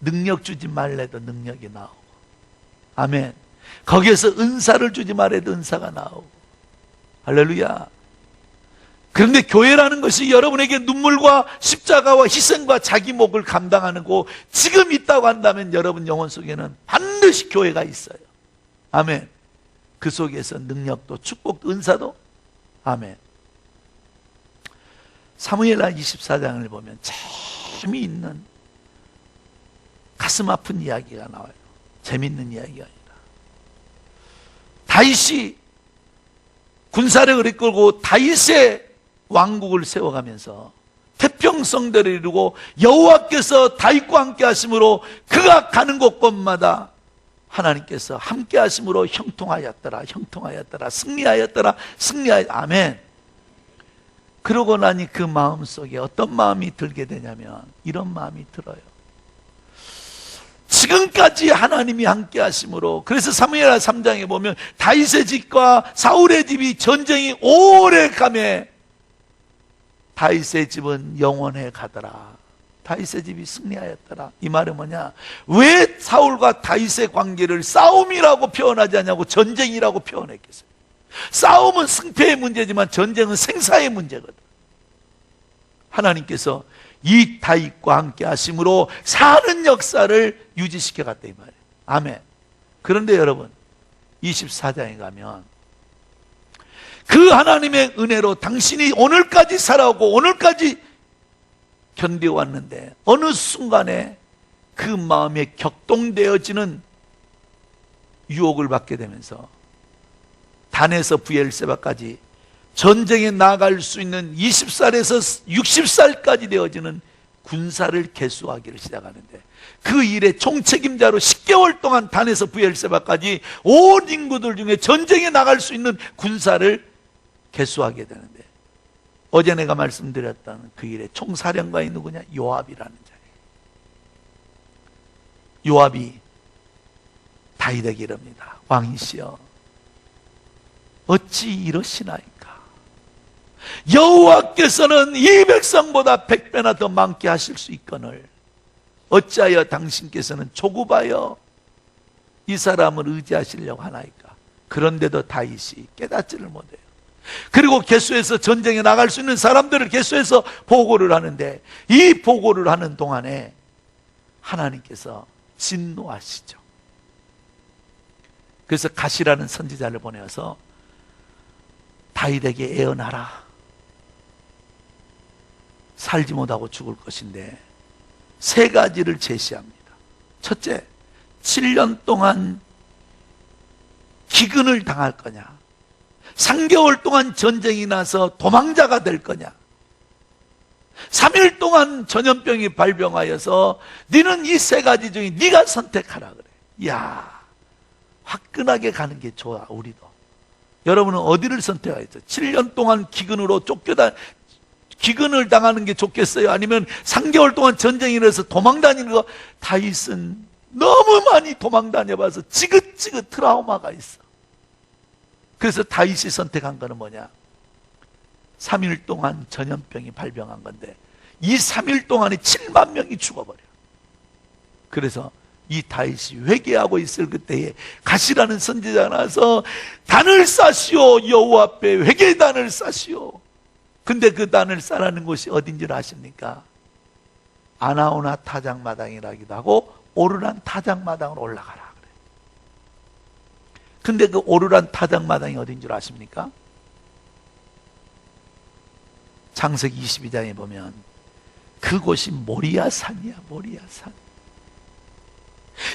능력 주지 말래도 능력이 나오고, 아멘. 거기에서 은사를 주지 말아도 은사가 나오고. 할렐루야. 그런데 교회라는 것이 여러분에게 눈물과 십자가와 희생과 자기 목을 감당하는 거 지금 있다고 한다면 여러분 영혼 속에는 반드시 교회가 있어요. 아멘. 그 속에서 능력도 축복도 은사도. 아멘. 사무엘하 24장을 보면 재미있는 가슴 아픈 이야기가 나와요. 재미있는 이야기가 아니라 다윗이 군사력을 이끌고 다윗의 왕국을 세워가면서 태평성대를 이루고 여호와께서 다윗과 함께 하심으로 그가 가는 곳곳마다 하나님께서 함께 하심으로 형통하였더라, 형통하였더라, 승리하였더라, 아멘. 그러고 나니 그 마음속에 어떤 마음이 들게 되냐면 이런 마음이 들어요. 지금까지 하나님이 함께 하심으로, 그래서 사무엘하 3장에 보면 다윗의 집과 사울의 집이 전쟁이 오래 가매 다윗의 집은 영원해 가더라. 다윗의 집이 승리하였더라. 이 말은 뭐냐? 왜 사울과 다윗의 관계를 싸움이라고 표현하지 않냐고 전쟁이라고 표현했겠어요. 싸움은 승패의 문제지만 전쟁은 생사의 문제거든. 하나님께서 이 다윗과 함께 하심으로 사는 역사를 유지시켜 갔다 이 말이에요. 아멘. 그런데 여러분 24장에 가면 그 하나님의 은혜로 당신이 오늘까지 살아오고 오늘까지 견뎌왔는데 어느 순간에 그 마음에 격동되어지는 유혹을 받게 되면서 단에서 브엘세바까지 전쟁에 나갈 수 있는 20살에서 60살까지 되어지는 군사를 개수하기를 시작하는데 그 일의 총책임자로 10개월 동안 단에서 브엘세바까지 온 인구들 중에 전쟁에 나갈 수 있는 군사를 개수하게 되는데 어제 내가 말씀드렸던 그 일의 총사령관이 누구냐? 요압이라는 자예요. 요압이 다윗에게 이릅니다. 왕이시여 어찌 이러시나이까? 여호와께서는 이 백성보다 100배나 더 많게 하실 수 있거늘 어찌하여 당신께서는 조급하여 이 사람을 의지하시려고 하나이까? 그런데도 다윗이 깨닫지를 못해요. 그리고 개수해서 전쟁에 나갈 수 있는 사람들을 개수해서 보고를 하는데 이 보고를 하는 동안에 하나님께서 진노하시죠. 그래서 가시라는 선지자를 보내어서 다윗에게 애언하라. 살지 못하고 죽을 것인데 세 가지를 제시합니다. 첫째, 7년 동안 기근을 당할 거냐? 3개월 동안 전쟁이 나서 도망자가 될 거냐? 3일 동안 전염병이 발병하여서 너는 이 세 가지 중에 네가 선택하라 그래. 이야, 화끈하게 가는 게 좋아. 우리도 여러분은 어디를 선택하겠어요? 7년 동안 기근을 당하는 게 좋겠어요? 아니면 3개월 동안 전쟁이 일어나서 도망다니는 거? 다윗은 너무 많이 도망다녀봐서 지긋지긋 트라우마가 있어. 그래서 다윗이 선택한 거는 뭐냐? 3일 동안 전염병이 발병한 건데 이 3일 동안에 7만 명이 죽어버려. 그래서 이 다윗이 회개하고 있을 그때에 가시라는 선지자가 나와서 단을 쌓으시오. 여호와 앞에 회개단을 쌓으시오. 근데 그 단을 쌓는 곳이 어딘 줄 아십니까? 아나우나 타작마당이라기도 하고 오르란 타작마당으로 올라가라 그래. 근데 그 오르란 타작마당이 어딘 줄 아십니까? 창세기 22장에 보면 그곳이 모리아산이야. 모리아산.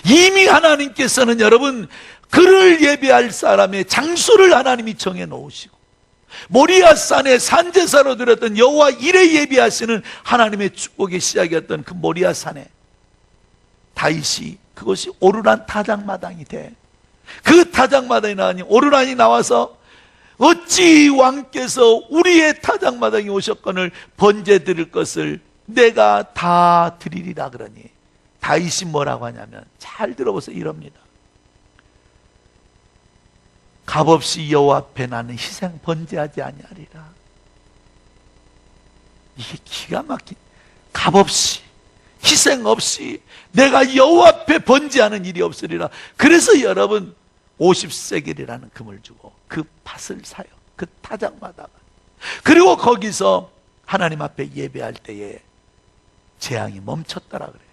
이미 하나님께서는 여러분 그를 예배할 사람의 장소를 하나님이 정해 놓으시고 모리아산에 산제사로 드렸던 여호와 이레 예배하시는 하나님의 축복의 시작이었던 그 모리아산에 다윗이 그것이 오르란 타작마당이 돼. 그 타작마당이 나오니 오르란이 나와서 어찌 왕께서 우리의 타작마당에 오셨거늘 번제 드릴 것을 내가 다 드리리라 그러니 다윗이 뭐라고 하냐면 잘 들어보세요. 이럽니다. 값없이 여호와 앞에 나는 희생 번제하지 아니하리라. 이게 기가 막힌, 값없이 희생 없이 내가 여호와 앞에 번제하는 일이 없으리라. 그래서 여러분 50세겔이라는 금을 주고 그 밭을 사요. 그 타작마다가. 그리고 거기서 하나님 앞에 예배할 때에 재앙이 멈췄더라 그래요.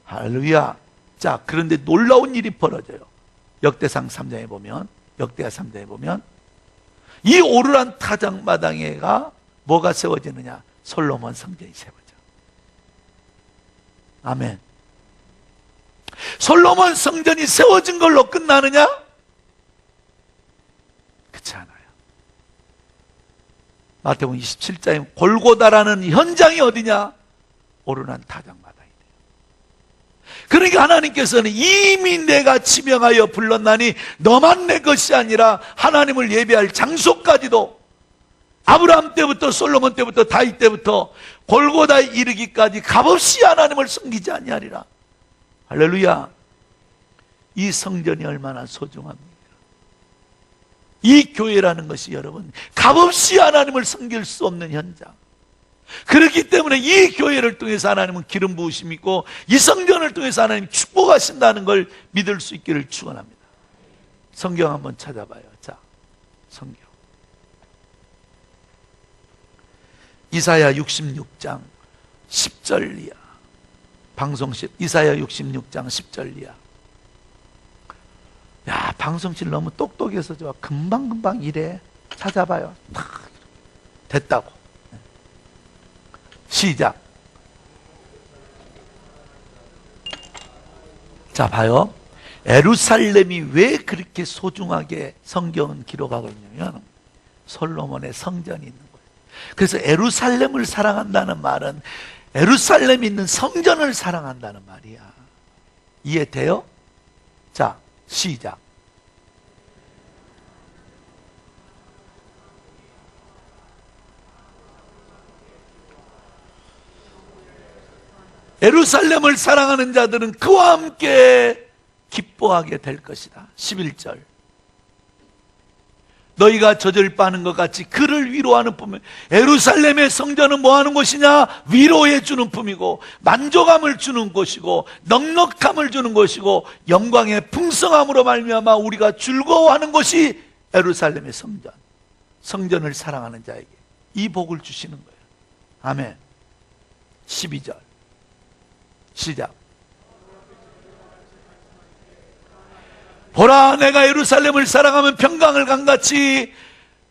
할렐루야. 자, 그런데 놀라운 일이 벌어져요. 역대상 3장에 보면, 역대하 3장에 보면 이 오르란 타작마당에가 뭐가 세워지느냐? 솔로몬 성전이 세워져. 아멘. 솔로몬 성전이 세워진 걸로 끝나느냐? 그렇지 않아요. 마태복음 27장에 골고다라는 현장이 어디냐? 오르난 타작마당이 돼요. 그러니까 하나님께서는 이미 내가 지명하여 불렀나니 너만 내 것이 아니라 하나님을 예배할 장소까지도 아브라함 때부터 솔로몬 때부터 다윗 때부터 골고다에 이르기까지 값없이 하나님을 섬기지 아니하리라. 할렐루야. 이 성전이 얼마나 소중합니까? 이 교회라는 것이 여러분 값없이 하나님을 섬길 수 없는 현장. 그렇기 때문에 이 교회를 통해서 하나님은 기름 부으심 있고 이 성전을 통해서 하나님 축복하신다는 걸 믿을 수 있기를 축원합니다. 성경 한번 찾아봐요. 자, 성경 이사야 66장 10절 이하. 방송실 이사야 66장 10절 이하. 야, 방송실 너무 똑똑해서 좋아. 금방금방 이래. 찾아봐요. 탁 됐다고. 시작. 자, 봐요. 예루살렘이 왜 그렇게 소중하게 성경은 기록하고 있냐면 솔로몬의 성전이 있는 거예요. 그래서 예루살렘을 사랑한다는 말은 예루살렘에 있는 성전을 사랑한다는 말이야. 이해돼요? 자, 시작. 예루살렘을 사랑하는 자들은 그와 함께 기뻐하게 될 것이다. 11절. 너희가 젖을 빠는 것 같이 그를 위로하는 품이. 예루살렘의 성전은 뭐 하는 곳이냐? 위로해 주는 품이고 만족함을 주는 곳이고 넉넉함을 주는 곳이고 영광의 풍성함으로 말미암아 우리가 즐거워하는 곳이 예루살렘의 성전. 성전을 사랑하는 자에게 이 복을 주시는 거예요. 아멘. 12절 시작. 보라, 내가 예루살렘을 사랑하면 평강을 강같이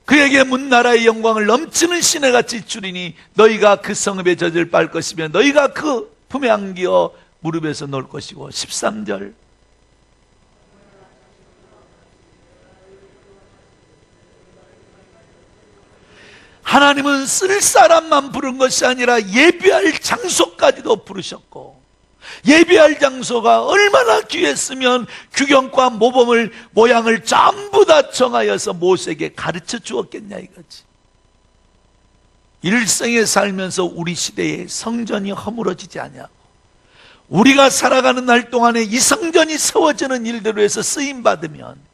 그에게 문 나라의 영광을 넘치는 시내같이 주리니 너희가 그 성읍에 젖을 빨 것이며 너희가 그 품에 안기어 무릎에서 놀 것이고. 13절. 하나님은 쓸 사람만 부른 것이 아니라 예배할 장소까지도 부르셨고, 예배할 장소가 얼마나 귀했으면 규경과 모범을 모양을 전부 다 정하여서 모세에게 가르쳐 주었겠냐 이거지. 일생에 살면서 우리 시대에 성전이 허물어지지 않냐고, 우리가 살아가는 날 동안에 이 성전이 세워지는 일대로 해서 쓰임받으면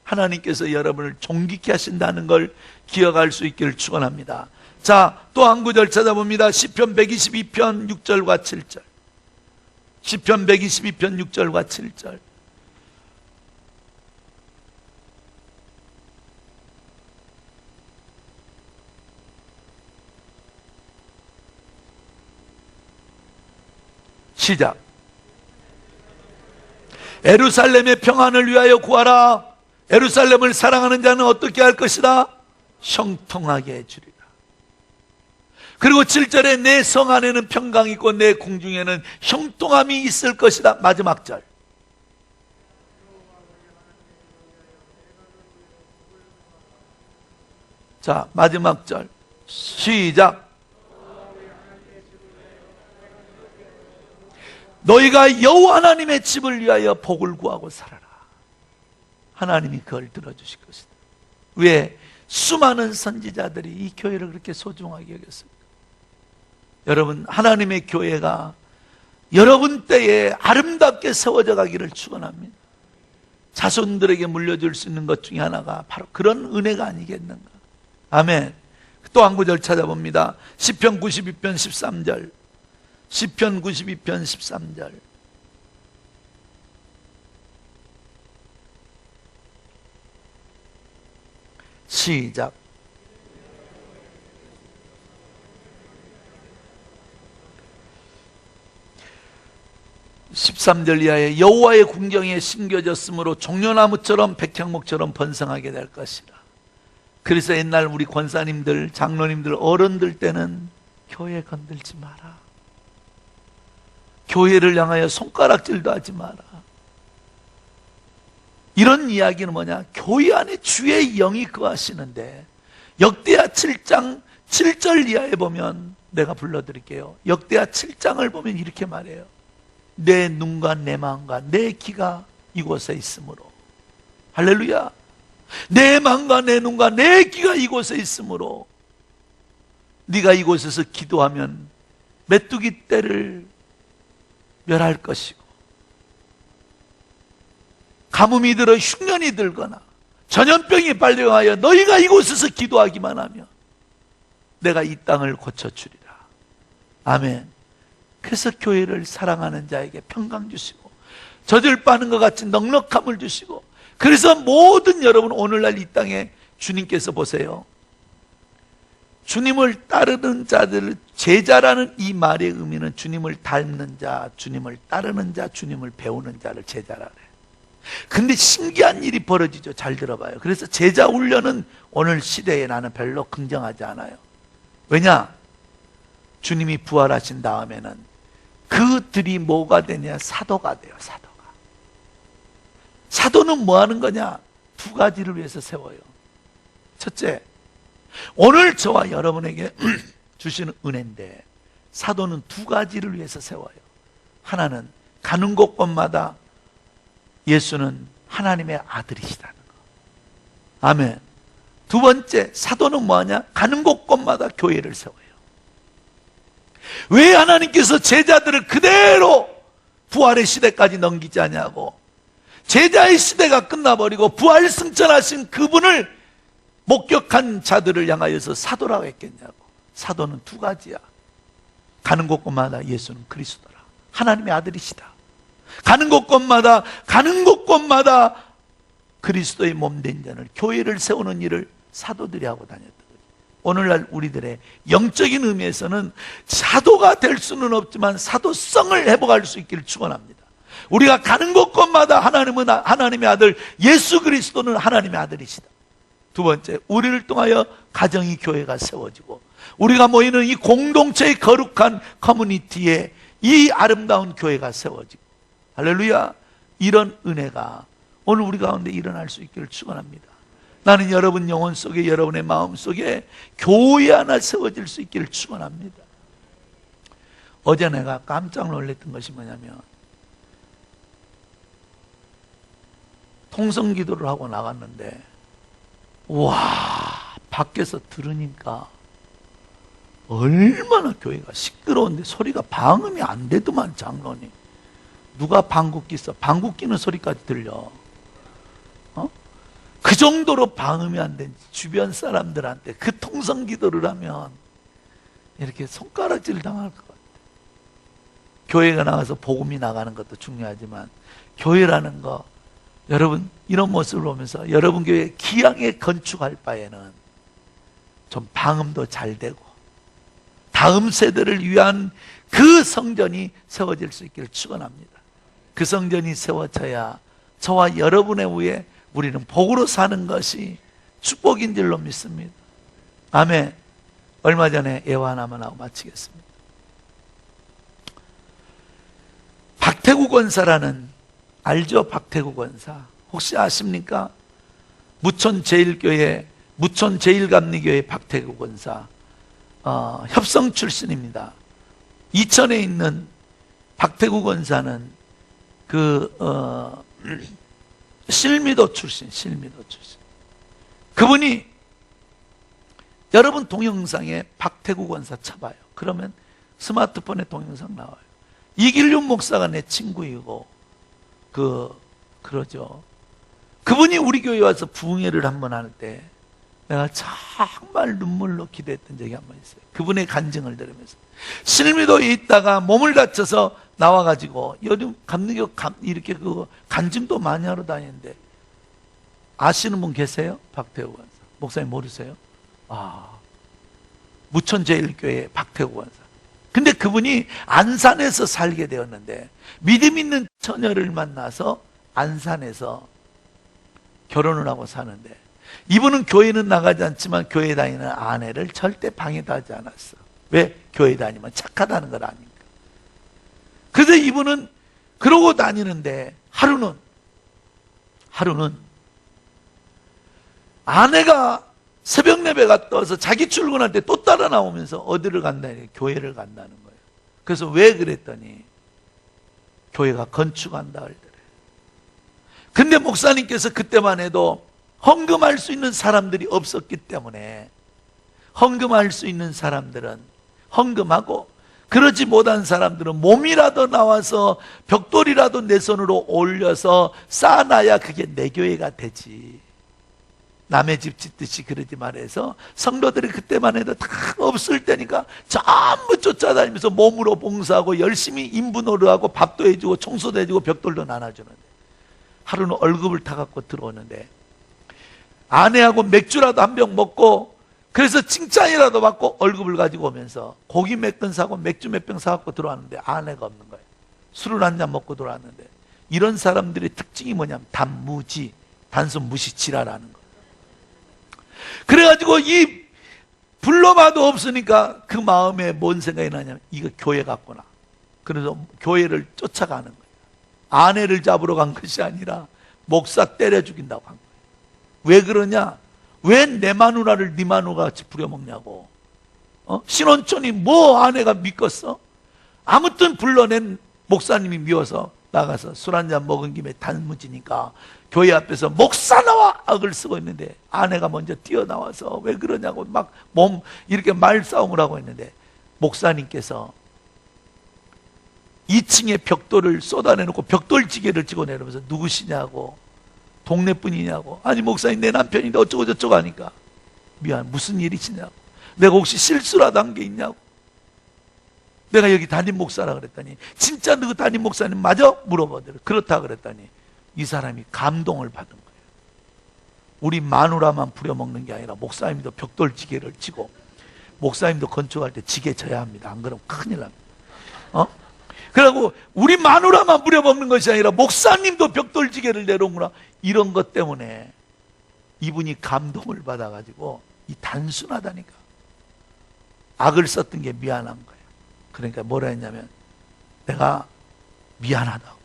하나님께서 여러분을 존귀케 하신다는 걸 기억할 수 있기를 축원합니다. 자, 또 한 구절 찾아봅니다. 시편 122편 6절과 7절. 시편 122편 6절과 7절. 시작. 예루살렘의 평안을 위하여 구하라. 예루살렘을 사랑하는 자는 어떻게 할 것이다? 형통하게 해주리라. 그리고 7절에 내 성 안에는 평강이 있고 내 궁중에는 형통함이 있을 것이다. 마지막 절. 자, 마지막 절 시작. 너희가 여호와 하나님의 집을 위하여 복을 구하고 살아라. 하나님이 그걸 들어주실 것이다. 왜? 수많은 선지자들이 이 교회를 그렇게 소중하게 여겼습니까? 여러분, 하나님의 교회가 여러분 때에 아름답게 세워져 가기를 축원합니다. 자손들에게 물려줄 수 있는 것 중에 하나가 바로 그런 은혜가 아니겠는가. 아멘. 또 한 구절 찾아봅니다. 시편 92편 13절. 시편 92편 13절. 시작. 13절 이하에 여호와의 궁경에 심겨졌으므로 종려나무처럼 백향목처럼 번성하게 될 것이라. 그래서 옛날 우리 권사님들, 장로님들, 어른들 때는 교회 건들지 마라. 교회를 향하여 손가락질도 하지 마라. 이런 이야기는 뭐냐? 교회 안에 주의 영이 거하시는데, 역대하 7장 7절 이하에 보면, 내가 불러드릴게요. 역대하 7장을 보면 이렇게 말해요. 내 눈과 내 마음과 내 귀가 이곳에 있으므로. 할렐루야. 내 마음과 내 눈과 내 귀가 이곳에 있으므로 네가 이곳에서 기도하면 메뚜기 떼를 멸할 것이고, 가뭄이 들어 흉년이 들거나 전염병이 발병하여 너희가 이곳에서 기도하기만 하면 내가 이 땅을 고쳐주리라. 아멘. 그래서 교회를 사랑하는 자에게 평강 주시고, 젖을 빠는 것 같이 넉넉함을 주시고, 그래서 모든 여러분 오늘날 이 땅에 주님께서 보세요. 주님을 따르는 자들, 제자라는 이 말의 의미는 주님을 닮는 자, 주님을 따르는 자, 주님을 배우는 자를 제자라 그래요. 근데 신기한 일이 벌어지죠. 잘 들어봐요. 그래서 제자 훈련은 오늘 시대에 나는 별로 긍정하지 않아요. 왜냐? 주님이 부활하신 다음에는 그들이 뭐가 되냐? 사도가 돼요. 사도가. 사도는 뭐 하는 거냐? 두 가지를 위해서 세워요. 첫째, 오늘 저와 여러분에게 주시는 은혜인데, 사도는 두 가지를 위해서 세워요. 하나는 가는 곳곳마다 예수는 하나님의 아들이시다는 거. 아멘. 두 번째, 사도는 뭐하냐? 가는 곳곳마다 교회를 세워요. 왜 하나님께서 제자들을 그대로 부활의 시대까지 넘기지 않냐고. 제자의 시대가 끝나버리고 부활 승천하신 그분을 목격한 자들을 향하여서 사도라고 했겠냐고. 사도는 두 가지야. 가는 곳곳마다 예수는 그리스도라. 하나님의 아들이시다. 가는 곳곳마다 그리스도의 몸된 자를, 교회를 세우는 일을 사도들이 하고 다녔던 거죠. 오늘날 우리들의 영적인 의미에서는 사도가 될 수는 없지만 사도성을 회복할 수 있기를 축원합니다. 우리가 가는 곳곳마다 하나님은 하나님의 아들 예수 그리스도는 하나님의 아들이시다. 두 번째, 우리를 통하여 가정이, 교회가 세워지고, 우리가 모이는 이 공동체의 거룩한 커뮤니티에 이 아름다운 교회가 세워지고, 할렐루야. 이런 은혜가 오늘 우리 가운데 일어날 수 있기를 축원합니다. 나는 여러분 영혼 속에, 여러분의 마음 속에 교회 하나 세워질 수 있기를 축원합니다. 어제 내가 깜짝 놀랐던 것이 뭐냐면, 통성기도를 하고 나갔는데, 와, 밖에서 들으니까 얼마나 교회가 시끄러운데 소리가 방음이 안 되더만. 장로님, 누가 방귀 써? 방귀 뀌는 소리까지 들려. 그 정도로 방음이 안 된 주변 사람들한테 그 통성기도를 하면 이렇게 손가락질 당할 것 같아요. 교회가 나가서 복음이 나가는 것도 중요하지만, 교회라는 거, 여러분 이런 모습을 보면서 여러분 교회 기왕에 건축할 바에는 좀 방음도 잘 되고 다음 세대를 위한 그 성전이 세워질 수 있기를 축원합니다. 그 성전이 세워져야 저와 여러분의 후에 우리는 복으로 사는 것이 축복인 줄로 믿습니다. 아멘. 얼마 전에 예화 하나만 하고 마치겠습니다. 박태구 권사라는, 알죠? 박태구 권사 혹시 아십니까? 무천 제일교회, 무천 제일감리교회 박태구 권사, 협성 출신입니다. 이천에 있는 박태구 권사는 실미도 출신. 그분이, 여러분 동영상에 박태구 권사 쳐봐요. 그러면 스마트폰에 동영상 나와요. 이길륜 목사가 내 친구이고, 그러죠. 그분이 우리 교회 와서 부흥회를 한번 할 때 내가 정말 눈물로 기도했던 적이 한 번 있어요. 그분의 간증을 들으면서. 실미도에 있다가 몸을 다쳐서 나와가지고 요즘 감리교 이렇게 간증도 많이 하러 다니는데, 아시는 분 계세요? 박태우 권사. 목사님 모르세요? 무천제일교회 박태구 권사. 근데 그분이 안산에서 살게 되었는데 믿음 있는 처녀를 만나서 안산에서 결혼을 하고 사는데, 이분은 교회는 나가지 않지만 교회 다니는 아내를 절대 방해도 하지 않았어. 왜? 교회 다니면 착하다는 걸 아니까. 그래서 이분은 그러고 다니는데 하루는 아내가 새벽 예배가 떠서 자기 출근할 때 또 따라 나오면서 어디를 간다니? 교회를 간다는 거예요. 그래서 왜 그랬더니 교회가 건축한다 그러더래. 근데 목사님께서 그때만 해도 헌금할 수 있는 사람들이 없었기 때문에 헌금할 수 있는 사람들은 헌금하고, 그러지 못한 사람들은 몸이라도 나와서 벽돌이라도 내 손으로 올려서 쌓아놔야 그게 내 교회가 되지. 남의 집 짓듯이 그러지 말아서 성도들이 그때만 해도 다 없을 때니까 전부 쫓아다니면서 몸으로 봉사하고 열심히 인부 노릇하고 밥도 해주고 청소도 해주고 벽돌도 나눠주는데, 하루는 월급을 타갖고 들어오는데 아내하고 맥주라도 한 병 먹고 그래서 칭찬이라도 받고 월급을 가지고 오면서 고기 몇 근 사고 맥주 몇 병 사갖고 들어왔는데 아내가 없는 거예요. 술을 한 잔 먹고 들어왔는데, 이런 사람들의 특징이 뭐냐면 단무지, 단순 무시치라라는 거예요. 그래가지고 이 불러봐도 없으니까 그 마음에 뭔 생각이 나냐면 이거 교회 같구나. 그래서 교회를 쫓아가는 거예요. 아내를 잡으러 간 것이 아니라 목사 때려 죽인다고 한 거예요. 왜 그러냐? 왜 내 마누라를 네 마누라 같이 부려먹냐고. 신혼촌이 뭐 아내가 믿겠어? 아무튼 불러낸 목사님이 미워서 나가서 술 한잔 먹은 김에 단무지니까 교회 앞에서 목사 나와! 악을 쓰고 있는데 아내가 먼저 뛰어나와서 왜 그러냐고 막 몸 이렇게 말싸움을 하고 있는데, 목사님께서 2층에 벽돌을 쏟아내놓고 벽돌지게를 찍어 내려면서 누구시냐고, 동네 분이냐고. 아니 목사님 내 남편인데 어쩌고 저쩌고 하니까 미안, 무슨 일이시냐고, 내가 혹시 실수라도 한 게 있냐고. 내가 여기 담임 목사라 그랬더니 진짜 너 담임 목사님 맞아? 물어보더래. 그렇다 그랬더니 이 사람이 감동을 받은 거예요. 우리 마누라만 부려먹는 게 아니라 목사님도 벽돌지게를 치고, 목사님도 건축할 때 지게 져야 합니다. 안 그러면 큰일 납니다. 그리고 우리 마누라만 부려먹는 것이 아니라 목사님도 벽돌지게를 내놓는구나. 이런 것 때문에 이분이 감동을 받아가지고, 이 단순하다니까. 악을 썼던 게 미안한 거예요. 그러니까 뭐라 했냐면, 내가 미안하다고.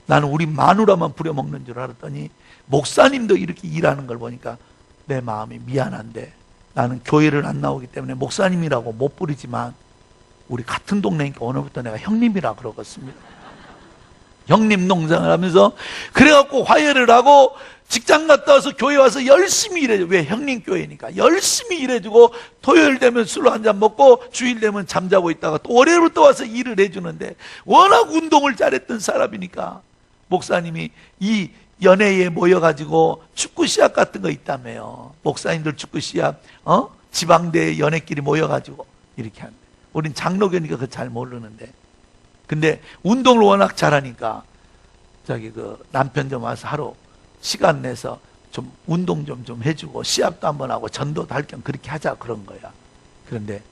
나는 우리 마누라만 부려먹는 줄 알았더니 목사님도 이렇게 일하는 걸 보니까 내 마음이 미안한데, 나는 교회를 안 나오기 때문에 목사님이라고 못 부르지만 우리 같은 동네니까 오늘부터 내가 형님이라 그러겠습니다. 형님 농장을 하면서 그래갖고 화해를 하고 직장 갔다 와서 교회 와서 열심히 일해주고, 왜? 형님 교회니까 열심히 일해주고, 토요일 되면 술 한잔 먹고 주일 되면 잠자고 있다가 또 월요일부터 와서 일을 해주는데, 워낙 운동을 잘했던 사람이니까 목사님이 이 연회에 모여가지고 축구 시합 같은 거 있다며요. 목사님들 축구 시합, 지방대 연회끼리 모여가지고 이렇게 한대. 우린 장로교니까 그거 잘 모르는데, 근데 운동을 워낙 잘하니까 저기 그 남편 좀 와서 하루 시간 내서 좀 운동 좀 해주고 시합도 한번 하고 전도도 할 겸 그렇게 하자 그런 거야. 그런데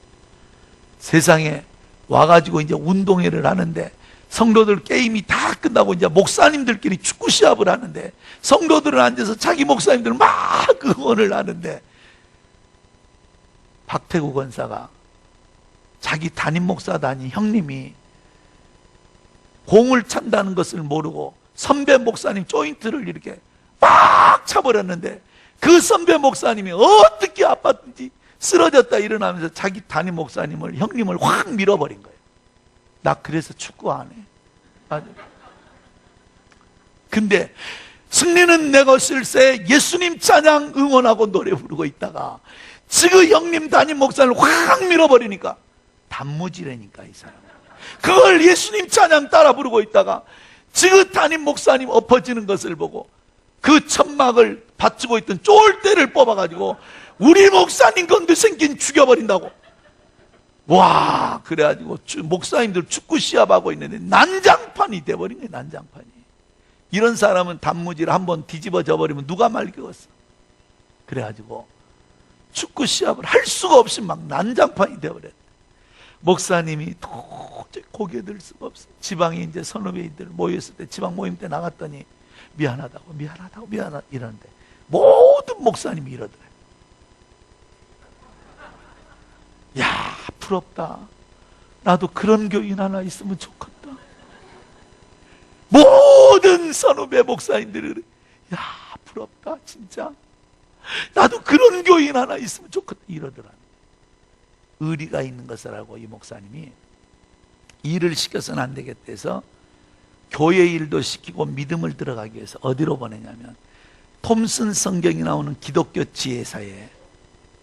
세상에 와가지고 이제 운동회를 하는데, 성도들 게임이 다 끝나고 이제 목사님들끼리 축구 시합을 하는데, 성도들은 앉아서 자기 목사님들 막 응원을 하는데, 박태구 권사가 자기 담임 목사도 아닌 형님이 공을 찬다는 것을 모르고 선배 목사님 조인트를 이렇게 막 차버렸는데, 그 선배 목사님이 어떻게 아팠든지 쓰러졌다 일어나면서 자기 담임 목사님을, 형님을 확 밀어버린 거예요. 나 그래서 축구 안 해. 맞아. 근데 승리는 내 것일세 예수님 찬양 응원하고 노래 부르고 있다가 지금 형님 담임 목사를 확 밀어버리니까 단무지라니까 이 사람. 그걸 예수님 찬양 따라 부르고 있다가 지금 담임 목사님 엎어지는 것을 보고 그 천막을 받치고 있던 쫄대를 뽑아가지고 우리 목사님 건드 생긴 죽여버린다고. 와, 그래가지고 목사님들 축구 시합하고 있는데 난장판이 돼버린 거예요. 난장판이. 이런 사람은 단무지를 한번 뒤집어져 버리면 누가 말리겠어. 그래가지고 축구 시합을 할 수가 없이 막 난장판이 되어버렸대. 목사님이 도저히 고개 들 수가 없어. 지방에 이제 선후배들 모였을 때, 지방 모임 때 나갔더니 미안하다고 이러는데 모든 목사님이 이러더래. 야, 부럽다. 나도 그런 교인 하나 있으면 좋겠다. 모든 선후배 목사님들이 그래. 야, 부럽다 진짜. 나도 그런 교인 하나 있으면 좋겠다 이러더라. 의리가 있는 것을 알고 이 목사님이 일을 시켜서는 안 되겠다 해서 교회 일도 시키고 믿음을 들어가기 위해서 어디로 보내냐면 톰슨 성경이 나오는 기독교 지혜사에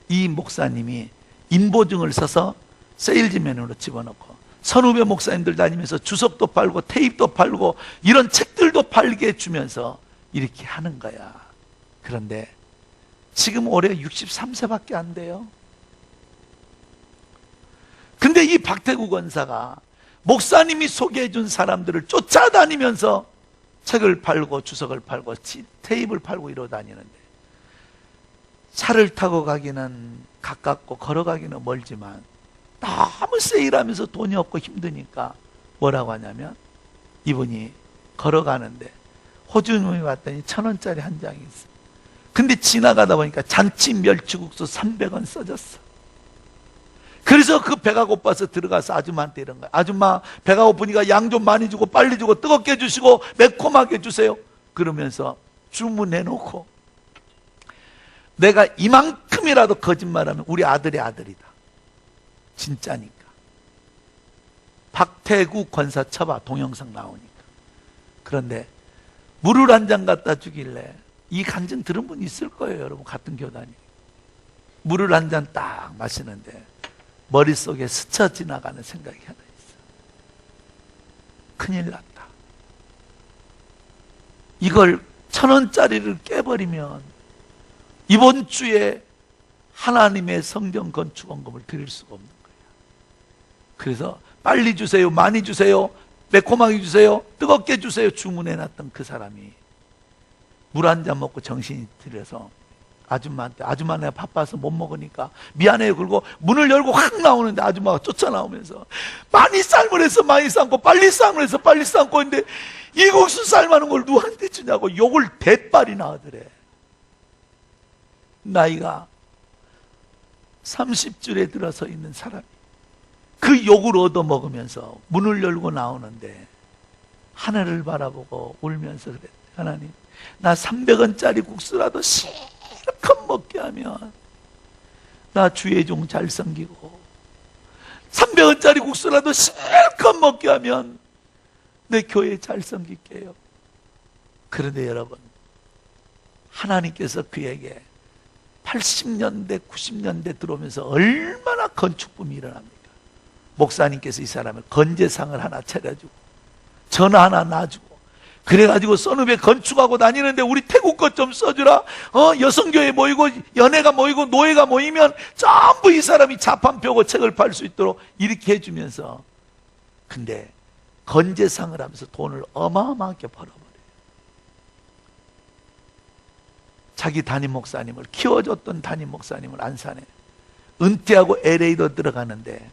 이 목사님이 인보증을 써서 세일즈맨으로 집어넣고 선후배 목사님들 다니면서 주석도 팔고 테이프도 팔고 이런 책들도 팔게 해주면서 이렇게 하는 거야. 그런데 지금 올해 63세밖에 안 돼요. 근데 이 박태구 권사가 목사님이 소개해 준 사람들을 쫓아다니면서 책을 팔고 주석을 팔고 테이프를 팔고 이러고 다니는데, 차를 타고 가기는 가깝고 걸어가기는 멀지만 너무 세일하면서 돈이 없고 힘드니까 뭐라고 하냐면, 이분이 걸어가는데 호주머니 왔더니 1,000원짜리 한 장이 있어. 근데 지나가다 보니까 잔치 멸치국수 300원 써졌어. 그래서 그 배가 고파서 들어가서 아줌마한테 이런 거야. 아줌마, 배가 고프니까 양 좀 많이 주고 빨리 주고 뜨겁게 해주시고 매콤하게 해주세요. 그러면서 주문해놓고, 내가 이만큼이라도 거짓말하면 우리 아들의 아들이다. 진짜니까. 박태구 권사 쳐봐, 동영상 나오니까. 그런데 물을 한 잔 갖다 주길래, 이 간증 들은 분 있을 거예요, 여러분. 같은 교단이. 물을 한 잔 딱 마시는데 머릿속에 스쳐 지나가는 생각이 하나 있어. 큰일 났다. 이걸 1,000원짜리를 깨버리면 이번 주에 하나님의 성경 건축원금을 드릴 수가 없는 거야. 그래서 빨리 주세요, 많이 주세요, 매콤하게 주세요, 뜨겁게 주세요 주문해놨던 그 사람이 물 한 잔 먹고 정신이 들여서 아줌마한테, 아줌마 내가 바빠서 못 먹으니까 미안해요. 그리고 문을 열고 확 나오는데 아줌마가 쫓아나오면서, 많이 삶을 해서 많이 삶고 빨리 삶을 해서 빨리 삶고 있는데 이 국수 삶아놓은 걸 누구한테 주냐고 욕을 대빨이나 하더래. 나이가 30줄에 들어서 있는 사람이 그 욕을 얻어먹으면서 문을 열고 나오는데 하늘을 바라보고 울면서 그랬대. 하나님, 나 300원짜리 국수라도 실컷 먹게 하면 나 주의 종 잘 섬기고, 300원짜리 국수라도 실컷 먹게 하면 내 교회 잘 섬길게요. 그런데 여러분, 하나님께서 그에게 80년대 90년대 들어오면서 얼마나 건축붐이 일어납니까? 목사님께서 이 사람을 건재상을 하나 차려주고 전화 하나 놔주고, 그래가지고 선후배 건축하고 다니는데 우리 태국 것 좀 써주라. 여성교회 모이고 연애가 모이고 노예가 모이면 전부 이 사람이 자판 펴고 책을 팔 수 있도록 이렇게 해주면서, 근데 건재상을 하면서 돈을 어마어마하게 벌어버려요. 자기 담임 목사님을, 키워줬던 담임 목사님을 안산에 은퇴하고 LA도 들어가는데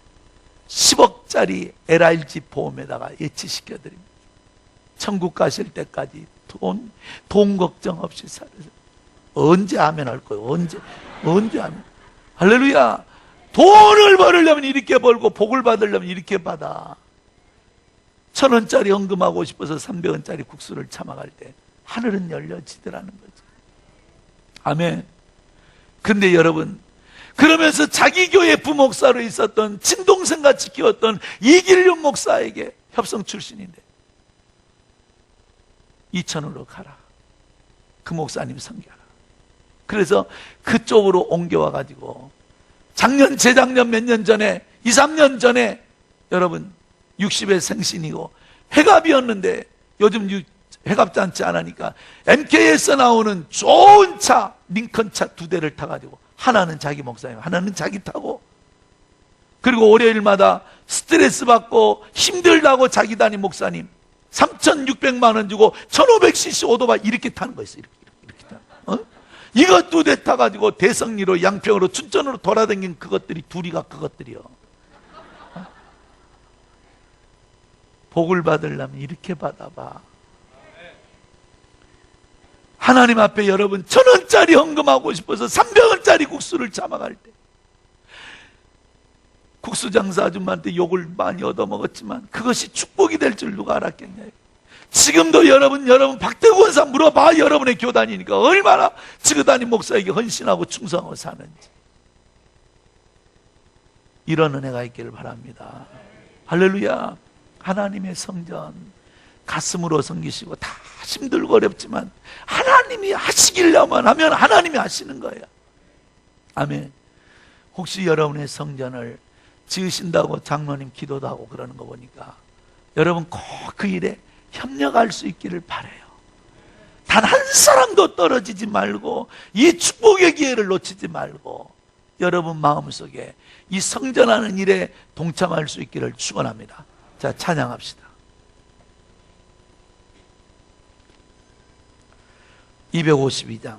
10억짜리 LRG 보험에다가 예치시켜드립니다. 천국 가실 때까지 돈 걱정 없이 살아서. 언제 아멘 할 거예요? 언제 아멘. 할렐루야. 돈을 벌으려면 이렇게 벌고 복을 받으려면 이렇게 받아. 1,000원짜리 헌금하고 싶어서 300원짜리 국수를 참아갈 때 하늘은 열려지더라는 거지. 아멘. 근데 여러분, 그러면서 자기 교회 부목사로 있었던 친동생같이 키웠던 이길용 목사에게, 협성 출신인데, 2천으로 가라. 그 목사님 섬겨라. 그래서 그쪽으로 옮겨와가지고 작년, 재작년 몇 년 전에, 2, 3년 전에 여러분 60의 생신이고 회갑이었는데, 요즘 회갑잔치 안 하니까 MK에서 나오는 좋은 차, 링컨차 2대를 타가지고, 하나는 자기 목사님, 하나는 자기 타고, 그리고 월요일마다 스트레스 받고 힘들다고 자기 담임 목사님 3,600만 원 주고 1,500cc 오토바이 이렇게 타는 거 있어요. 이렇게 타는. 이것 2대 타가지고 대성리로 양평으로 춘천으로 돌아다닌 그것들이 둘이가 그것들이요. 복을 받으려면 이렇게 받아봐. 하나님 앞에 여러분 1,000원짜리 헌금하고 싶어서 300원짜리 국수를 잡아갈 때 국수 장사 아줌마한테 욕을 많이 얻어먹었지만 그것이 축복이 될 줄 누가 알았겠냐요. 지금도 여러분 박대구 원사 물어봐. 여러분의 교단이니까 얼마나 지그다니 목사에게 헌신하고 충성하고 사는지. 이런 은혜가 있기를 바랍니다. 할렐루야. 하나님의 성전 가슴으로 섬기시고 다 힘들고 어렵지만 하나님이 하시기려만 하면 하나님이 하시는 거예요. 아멘. 혹시 여러분의 성전을 지으신다고 장로님 기도도 하고 그러는 거 보니까 여러분 꼭 그 일에 협력할 수 있기를 바라요. 단 한 사람도 떨어지지 말고 이 축복의 기회를 놓치지 말고 여러분 마음속에 이 성전하는 일에 동참할 수 있기를 축원합니다. 자, 찬양합시다. 252장